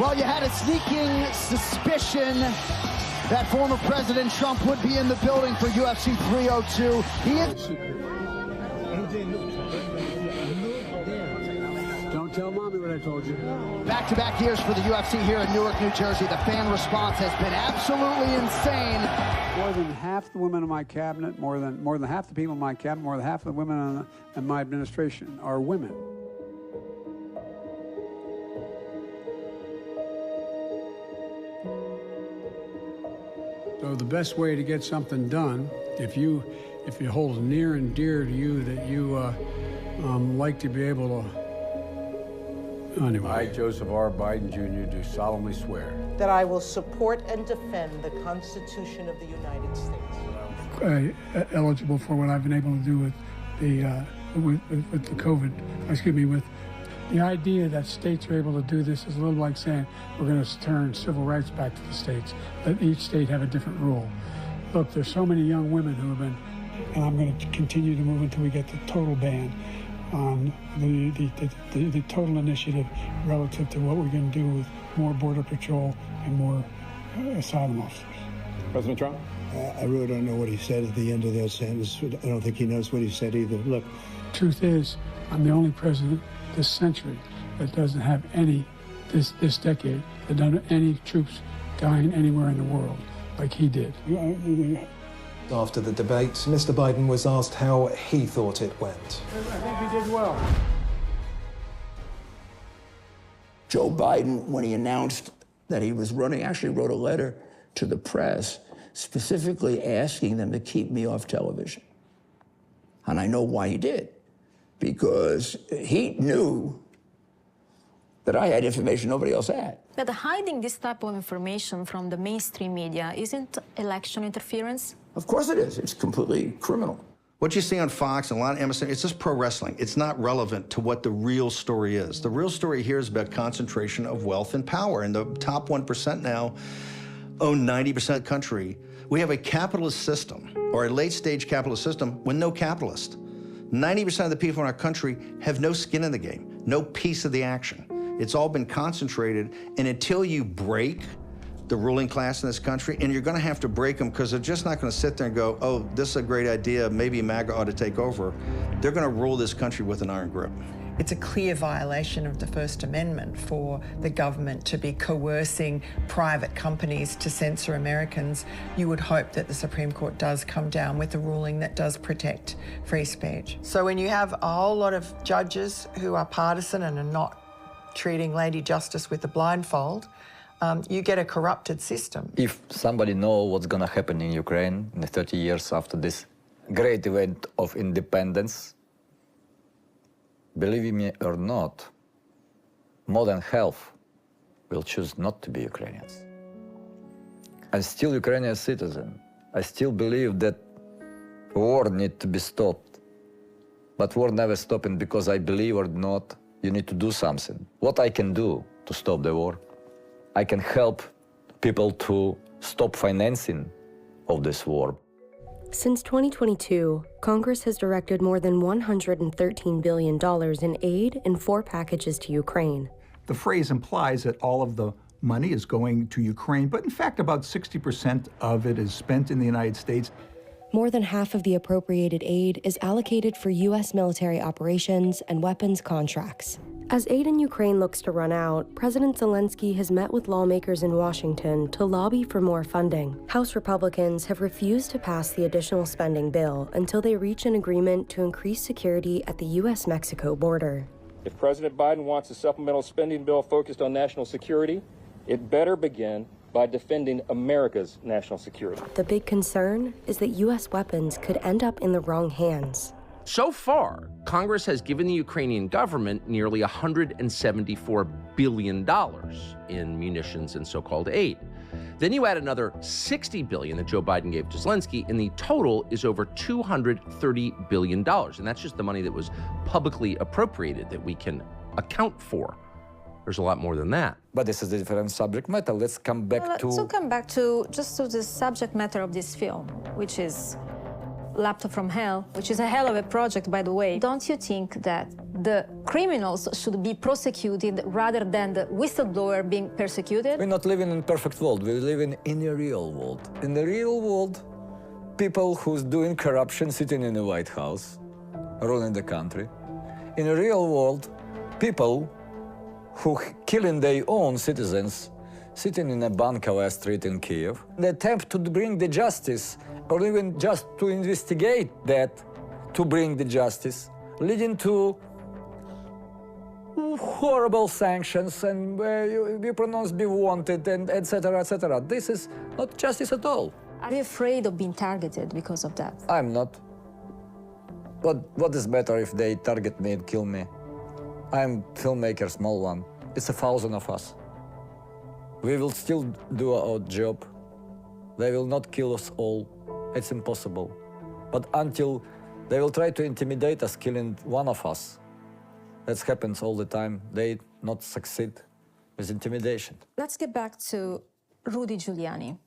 Well, you had a sneaking suspicion that former President Trump would be in the building for UFC 302. He is... Don't tell Mommy what I told you. Back-to-back years for the UFC here in Newark, New Jersey. The fan response has been absolutely insane. More than half the women in my cabinet, more than half the people in my cabinet, more than half of the women in my administration are women. So the best way to get something done, if it holds near and dear to you that you like to be able to. Anyway. I, Joseph R. Biden, Jr., do solemnly swear that I will support and defend the Constitution of the United States. Eligible for what I've been able to do with the COVID. With the idea that states are able to do this is a little like saying we're going to turn civil rights back to the states. Let each state have a different rule. Look, there's so many young women who have been, and I'm going to continue to move until we get the total ban on the total initiative relative to what we're going to do with more Border Patrol and more asylum officers. President Trump? I really don't know what he said at the end of that sentence. I don't think he knows what he said either. Look. Truth is, I'm the only president this century that doesn't have this decade, that doesn't have any troops dying anywhere in the world like he did. After the debate, Mr. Biden was asked how he thought it went. I think he did well. Joe Biden, when he announced that he was running, actually wrote a letter to the press specifically asking them to keep me off television. And I know why he did. Because he knew that I had information nobody else had. But hiding this type of information from the mainstream media isn't election interference? Of course it is. It's completely criminal. What you see on Fox and a lot of MSN, it's just pro wrestling. It's not relevant to what the real story is. The real story here is about concentration of wealth and power. And the top 1% now own 90% of the country. We have a capitalist system, or a late-stage capitalist system, with no capitalist. 90% of the people in our country have no skin in the game, no piece of the action. It's all been concentrated, and until you break the ruling class in this country, and you're gonna have to break them because they're just not gonna sit there and go, oh, this is a great idea, maybe MAGA ought to take over. They're gonna rule this country with an iron grip. It's a clear violation of the First Amendment for the government to be coercing private companies to censor Americans. You would hope that the Supreme Court does come down with a ruling that does protect free speech. So when you have a whole lot of judges who are partisan and are not treating Lady Justice with a blindfold, you get a corrupted system. If somebody knows what's going to happen in Ukraine in the 30 years after this great event of independence, believe me or not, more than half will choose not to be Ukrainians. I'm still Ukrainian citizen. I still believe that war needs to be stopped. But war never stopping because I believe or not, you need to do something. What I can do to stop the war? I can help people to stop financing of this war. Since 2022, Congress has directed more than $113 billion in aid in 4 packages to Ukraine. The phrase implies that all of the money is going to Ukraine, but in fact, about 60% of it is spent in the United States. More than half of the appropriated aid is allocated for U.S. military operations and weapons contracts. As aid in Ukraine looks to run out, President Zelensky has met with lawmakers in Washington to lobby for more funding. House Republicans have refused to pass the additional spending bill until they reach an agreement to increase security at the U.S.-Mexico border. If President Biden wants a supplemental spending bill focused on national security, it better begin by defending America's national security. The big concern is that U.S. weapons could end up in the wrong hands. So far, Congress has given the Ukrainian government nearly $174 billion in munitions and so-called aid. Then you add another $60 billion that Joe Biden gave to Zelensky, and the total is over $230 billion. And that's just the money that was publicly appropriated that we can account for. There's a lot more than that. But this is a different subject matter. Let's come back Let's come back to the subject matter of this film, which is Laptop from Hell, which is a hell of a project, by the way. Don't you think that the criminals should be prosecuted rather than the whistleblower being persecuted? We're not living in a perfect world. We're living in a real world. In the real world, people who's doing corruption sitting in the White House, ruling the country. In the real world, people who killing their own citizens sitting in a Bankova street in Kiev. The attempt to bring the justice, or even just to investigate that, to bring the justice, leading to horrible sanctions and you pronounce be wanted and etc., etc. This is not justice at all. Are you afraid of being targeted because of that? I'm not. What is better if they target me and kill me? I'm filmmaker, small one. It's 1,000 of us. We will still do our job. They will not kill us all. It's impossible. But until they will try to intimidate us, killing one of us, that happens all the time. They not succeed with intimidation. Let's get back to Rudy Giuliani.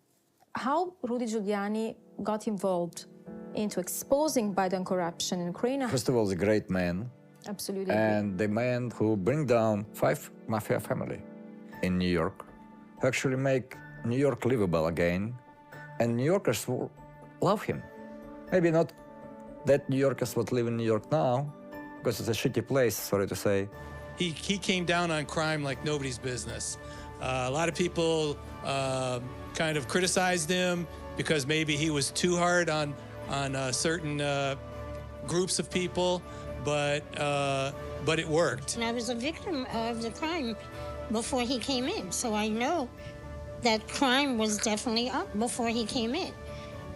How Rudy Giuliani got involved into exposing Biden corruption in Ukraine? First of all, the great man. Absolutely. And the man who bring down 5 mafia family in New York, who actually make New York livable again. And New Yorkers will love him. Maybe not that New Yorkers would live in New York now, because it's a shitty place, sorry to say. He came down on crime like nobody's business. A lot of people kind of criticized him because maybe he was too hard on certain groups of people, but it worked. And I was a victim of the crime before he came in, so I know that crime was definitely up before he came in.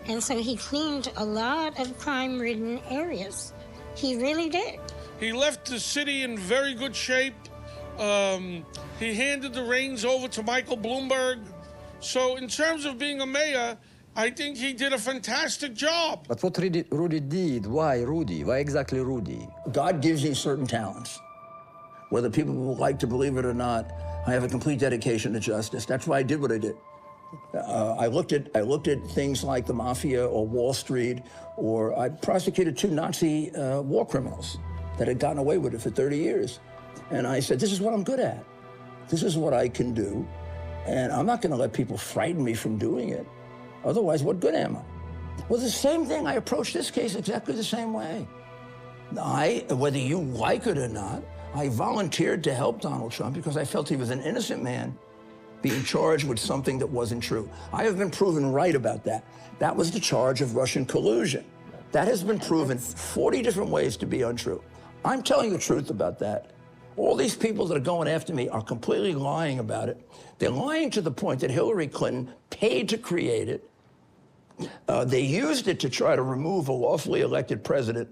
And so he cleaned a lot of crime-ridden areas. He really did. He left the city in very good shape. He handed the reins over to Michael Bloomberg. So in terms of being a mayor, I think he did a fantastic job. But what Rudy did, why Rudy? Why exactly Rudy? God gives you certain talents. Whether people will like to believe it or not, I have a complete dedication to justice. That's why I did what I did. I looked at things like the mafia or Wall Street, or I prosecuted 2 Nazi war criminals that had gotten away with it for 30 years. And I said, this is what I'm good at. This is what I can do. And I'm not going to let people frighten me from doing it. Otherwise, what good am I? Well, the same thing, I approached this case exactly the same way. Whether you like it or not, I volunteered to help Donald Trump because I felt he was an innocent man being charged with something that wasn't true. I have been proven right about that. That was the charge of Russian collusion. That has been proven 40 different ways to be untrue. I'm telling the truth about that. All these people that are going after me are completely lying about it. They're lying to the point that Hillary Clinton paid to create it. They used it to try to remove a lawfully elected president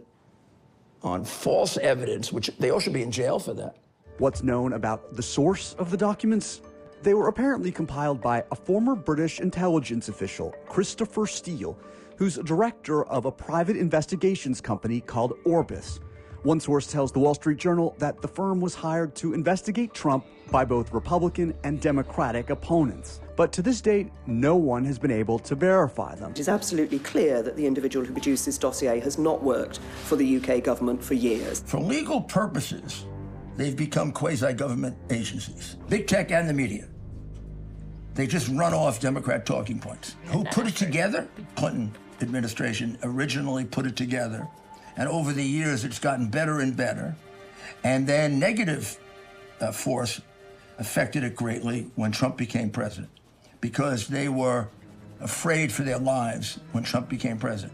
on false evidence, which they all should be in jail for that. What's known about the source of the documents? They were apparently compiled by a former British intelligence official, Christopher Steele, who's director of a private investigations company called Orbis. One source tells the Wall Street Journal that the firm was hired to investigate Trump by both Republican and Democratic opponents. But to this date, no one has been able to verify them. It is absolutely clear that the individual who produced this dossier has not worked for the UK government for years. For legal purposes, they've become quasi-government agencies. Big tech and the media. They just run off Democrat talking points. Who put it together? Clinton administration originally put it together. And over the years, it's gotten better and better. And then negative force affected it greatly when Trump became president, because they were afraid for their lives when Trump became president.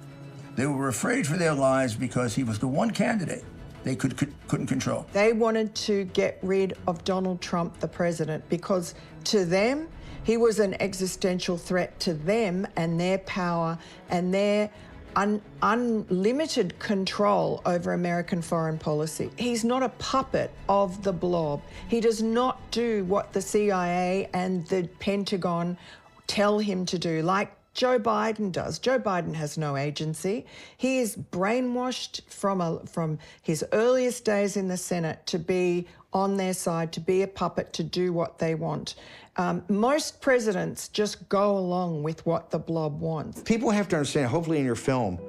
They were afraid for their lives because he was the one candidate they couldn't control. They wanted to get rid of Donald Trump, the president, because to them, he was an existential threat to them and their power and their unlimited control over American foreign policy. He's not a puppet of the blob. He does not do what the CIA and the Pentagon tell him to do, like Joe Biden does. Joe Biden has no agency. He is brainwashed from his earliest days in the Senate to be on their side, to be a puppet, to do what they want. Most presidents just go along with what the blob wants. People have to understand, hopefully in your film,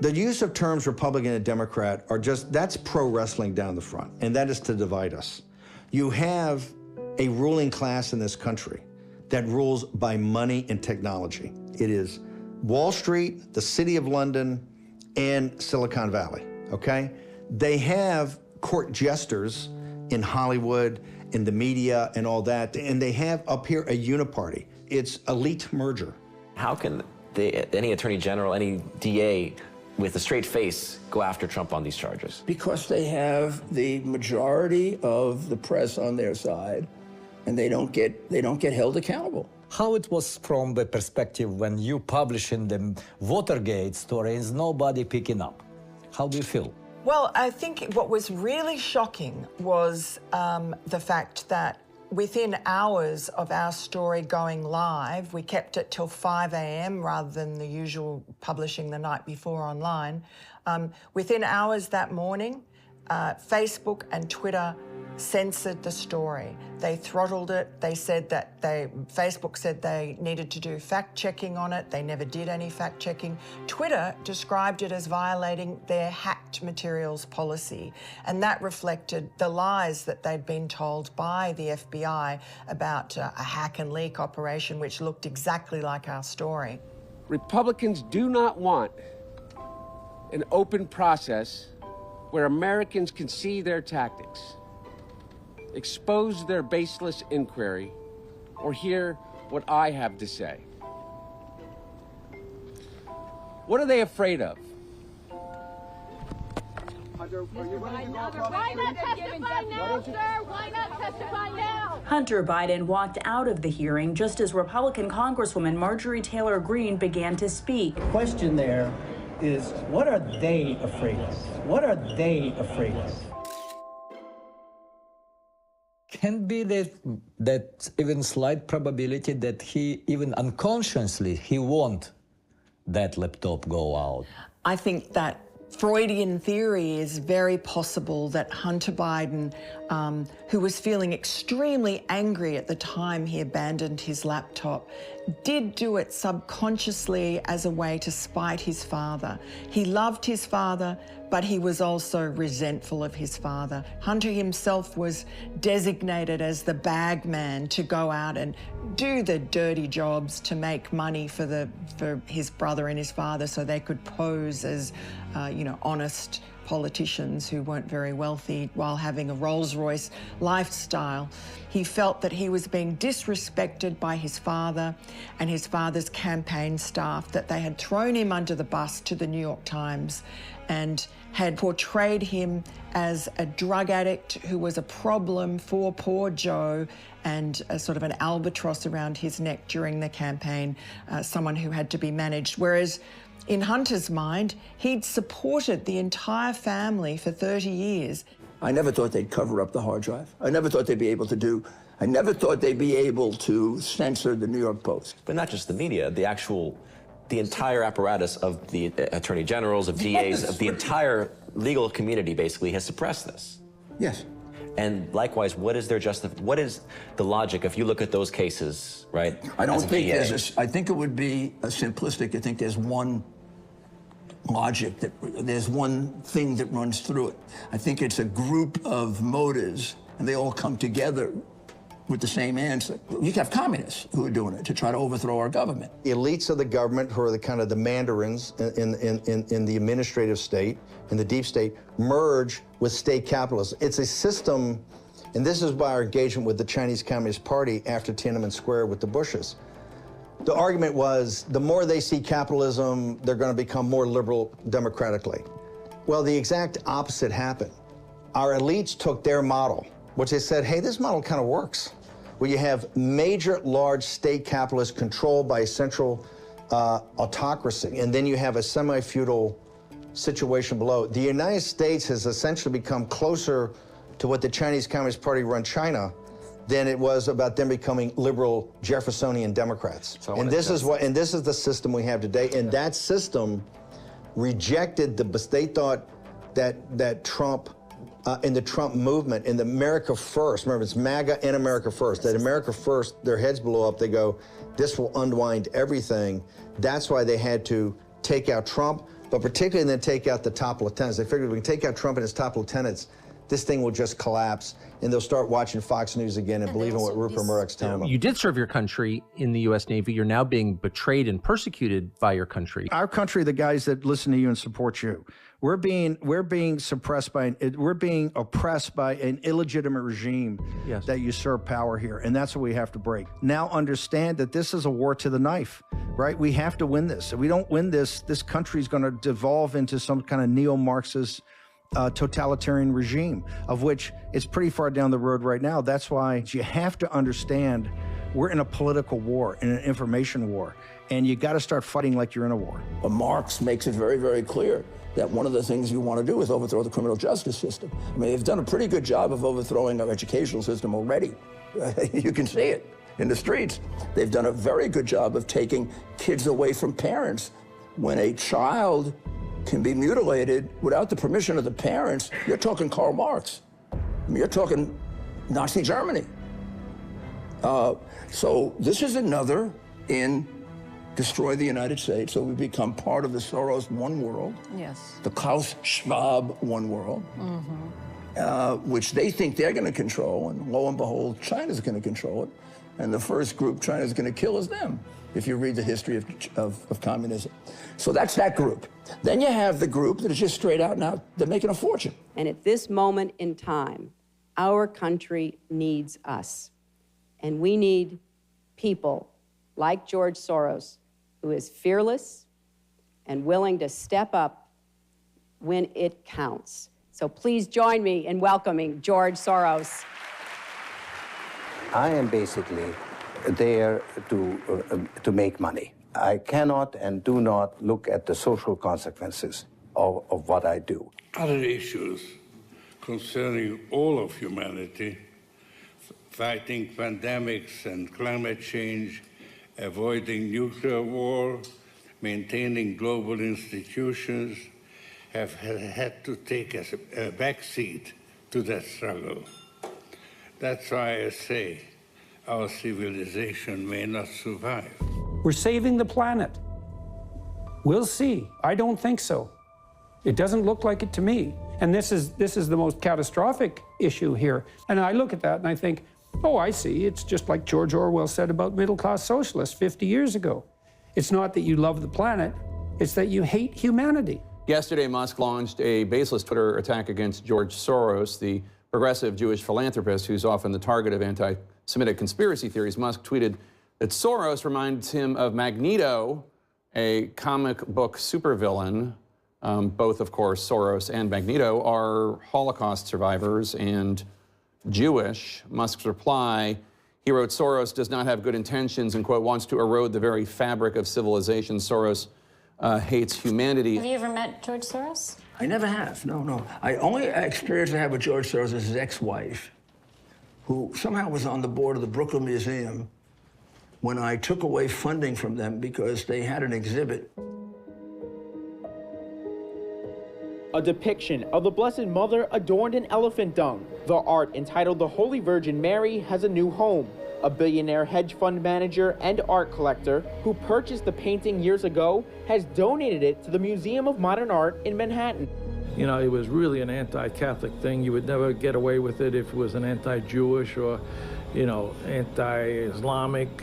the use of terms Republican and Democrat are just, that's pro wrestling down the front, and that is to divide us. You have a ruling class in this country that rules by money and technology. It is Wall Street, the City of London, and Silicon Valley, okay? They have court jesters in Hollywood, in the media, and all that, and they have up here a uniparty. It's elite merger. How can any attorney general, any DA with a straight face go after Trump on these charges? Because they have the majority of the press on their side, and they don't get held accountable. How it was from the perspective when you publish in the Watergate story is nobody picking up? How do you feel? Well, I think what was really shocking was the fact that within hours of our story going live, we kept it till 5 a.m. rather than the usual publishing the night before online. Within hours that morning, Facebook and Twitter censored the story. They throttled it. They said that Facebook said they needed to do fact-checking on it. They never did any fact-checking. Twitter described it as violating their hacked materials policy, and that reflected the lies that they'd been told by the FBI about a hack and leak operation which looked exactly like our story. Republicans do not want an open process where Americans can see their tactics, expose their baseless inquiry, or hear what I have to say. What are they afraid of? Why not testify now, sir? Why not testify now? Hunter Biden walked out of the hearing just as Republican Congresswoman Marjorie Taylor Greene began to speak. The question there is, what are they afraid of? What are they afraid of? Can be that even slight probability that he, even unconsciously, he won't that laptop go out. I think that Freudian theory is very possible that Hunter Biden, who was feeling extremely angry at the time he abandoned his laptop, did do it subconsciously as a way to spite his father. He loved his father, but he was also resentful of his father. Hunter himself was designated as the bag man to go out and do the dirty jobs to make money for his brother and his father so they could pose as, honest politicians who weren't very wealthy while having a Rolls-Royce lifestyle. He felt that he was being disrespected by his father and his father's campaign staff, that they had thrown him under the bus to the New York Times and had portrayed him as a drug addict who was a problem for poor Joe and a sort of an albatross around his neck during the campaign, someone who had to be managed. Whereas in Hunter's mind, he'd supported the entire family for 30 years. I never thought they'd cover up the hard drive. I never thought they'd be able to censor the New York Post. But not just the media, the entire apparatus of the attorney generals, of DAs, Yes. of the entire legal community basically has suppressed this. Yes. And likewise, what is the logic if you look at those cases, right? I don't as a think DA? I think it would be simplistic. I think there's one logic, there's one thing that runs through it. I think it's a group of motives, and they all come together with the same answer. You have communists who are doing it to try to overthrow our government. The elites of the government, who are the kind of the mandarins in the administrative state, in the deep state, merge with state capitalism. It's a system, and this is by our engagement with the Chinese Communist Party after Tiananmen Square with the Bushes. The argument was, the more they see capitalism, they're going to become more liberal democratically. Well, the exact opposite happened. Our elites took their model, which they said, hey, this model kind of works, where you have major, large state capitalists controlled by a central autocracy, and then you have a semi-feudal situation below. The United States has essentially become closer to what the Chinese Communist Party run China than it was about them becoming liberal Jeffersonian Democrats. And this is the system we have today. And that system rejected they thought that Trump in the Trump movement, in the America First. Remember, it's MAGA and America First. That America First, their heads blow up. They go, this will unwind everything. That's why they had to take out Trump, but particularly then take out the top lieutenants. They figured if we can take out Trump and his top lieutenants, this thing will just collapse, and they'll start watching Fox News again and believing what Rupert Murdoch's telling them. You did serve your country in the U.S. Navy. You're now being betrayed and persecuted by your country. Our country, the guys that listen to you and support you, we're being suppressed by, we're being oppressed by an illegitimate regime that usurp power here, and that's what we have to break. Now understand that this is a war to the knife, right? We have to win this. If we don't win this, this country is going to devolve into some kind of neo-Marxist totalitarian regime, of which it's pretty far down the road right now. That's why you have to understand we're in a political war, in an information war, and you got to start fighting like you're in a war. But Marx makes it very, very clear that one of the things you want to do is overthrow the criminal justice system. I mean, they've done a pretty good job of overthrowing our educational system already. You can see it in the streets. They've done a very good job of taking kids away from parents. When a child can be mutilated without the permission of the parents, you're talking Karl Marx. I mean, you're talking Nazi Germany. So this is another in destroy the United States, so we become part of the Soros one world, the Klaus Schwab one world, which they think they're going to control, and lo and behold, China's going to control it, and the first group China's going to kill is them, if you read the history of communism. So that's that group. Then you have the group that is just straight out now, they're making a fortune. And at this moment in time, our country needs us. And we need people like George Soros, who is fearless and willing to step up when it counts. So please join me in welcoming George Soros. I am basically there to make money. I cannot and do not look at the social consequences of what I do. Other issues concerning all of humanity, fighting pandemics and climate change, avoiding nuclear war, maintaining global institutions, have had to take a backseat to that struggle. That's why I say our civilization may not survive. We're saving the planet. We'll see. I don't think so. It doesn't look like it to me. And this is the most catastrophic issue here. And I look at that and I think, oh, I see. It's just like George Orwell said about middle-class socialists 50 years ago. It's not that you love the planet, it's that you hate humanity. Yesterday, Musk launched a baseless Twitter attack against George Soros, the progressive Jewish philanthropist who's often the target of anti-Semitic conspiracy theories. Musk tweeted that Soros reminds him of Magneto, a comic book supervillain. Both, of course, Soros and Magneto are Holocaust survivors and Jewish. Musk's reply, he wrote, Soros does not have good intentions and, quote, wants to erode the very fabric of civilization. Soros hates humanity. Have you ever met George Soros? I never have, no. I only experience I had with George Soros is his ex-wife, who somehow was on the board of the Brooklyn Museum when I took away funding from them because they had an exhibit. A depiction of the Blessed Mother adorned in elephant dung. The art, entitled The Holy Virgin Mary, has a new home. A billionaire hedge fund manager and art collector who purchased the painting years ago has donated it to the Museum of Modern Art in Manhattan. You know, it was really an anti-Catholic thing. You would never get away with it if it was an anti-Jewish or, you know, anti-Islamic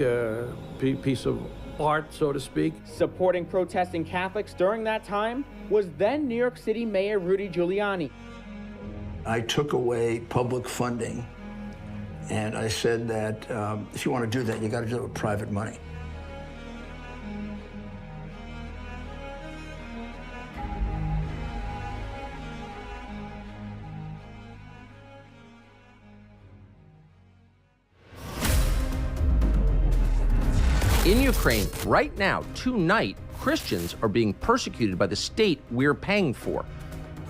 piece of art, so to speak. Supporting protesting Catholics during that time was then New York City Mayor Rudy Giuliani. I took away public funding, and I said that if you want to do that, you got to do it with private money. In Ukraine, right now, tonight, Christians are being persecuted by the state we're paying for.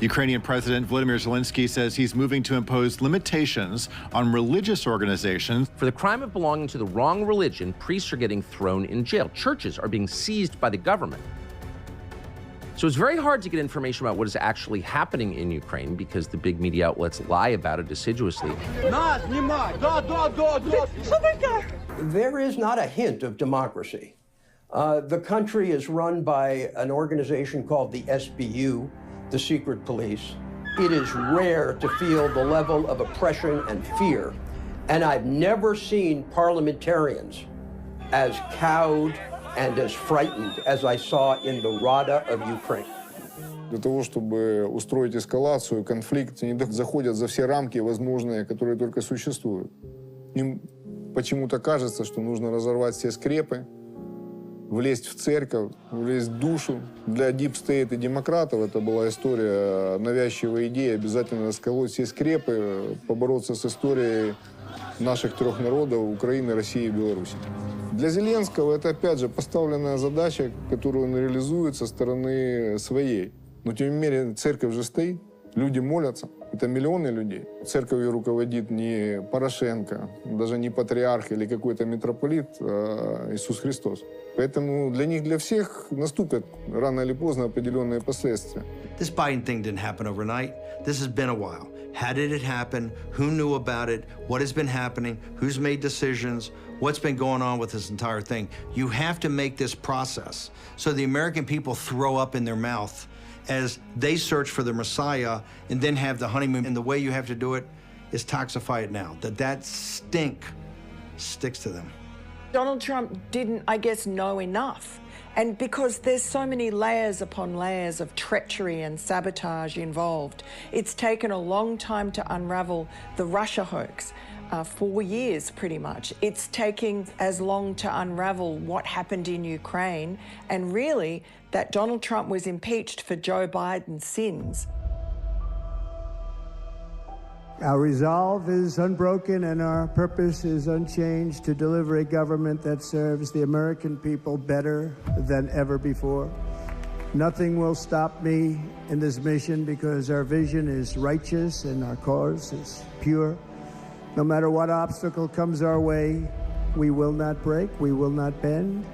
Ukrainian President Volodymyr Zelensky says he's moving to impose limitations on religious organizations. For the crime of belonging to the wrong religion, priests are getting thrown in jail. Churches are being seized by the government. So it's very hard to get information about what is actually happening in Ukraine because the big media outlets lie about it assiduously. There is not a hint of democracy. The country is run by an organization called the SBU, the secret police. It is rare to feel the level of oppression and fear, and I've never seen parliamentarians as cowed and as frightened as I saw in the Rada of Ukraine. Для того, чтобы устроить эскалацию, конфликт, они заходят за все рамки возможные, которые только существуют. Им почему-то кажется, что нужно разорвать все скрепы, влезть в церковь, влезть в душу. Для Deep State и демократов это была история, навязчивая идея, обязательно расколоть все скрепы, побороться с историей наших трех народов, Украины, России и Беларуси. Для Зеленского это, опять же, поставленная задача, которую он реализует со стороны своей. Но, тем не менее, церковь же стоит, люди молятся. Это миллионы людей. Церковью руководит не Порошенко, даже не патриарх или какой-то митрополит, а Иисус Христос. Поэтому для них, для всех наступят рано или поздно определенные последствия. This Biden thing didn't happen overnight. This has been a while. How did it happen? Who knew about it? What has been happening? Who's made decisions? What's been going on with this entire thing? You have to make this process so the American people throw up in their mouth as they search for the Messiah and then have the honeymoon. And the way you have to do it is toxify it now. That stink sticks to them. Donald Trump didn't, I guess, know enough. And because there's so many layers upon layers of treachery and sabotage involved, it's taken a long time to unravel the Russia hoax. 4 years, pretty much. It's taking as long to unravel what happened in Ukraine, and really that Donald Trump was impeached for Joe Biden's sins. Our resolve is unbroken and our purpose is unchanged to deliver a government that serves the American people better than ever before. Nothing will stop me in this mission because our vision is righteous and our cause is pure. No matter what obstacle comes our way, we will not break, we will not bend,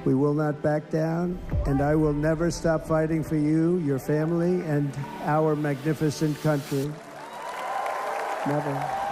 we will not back down, and I will never stop fighting for you, your family, and our magnificent country. Never.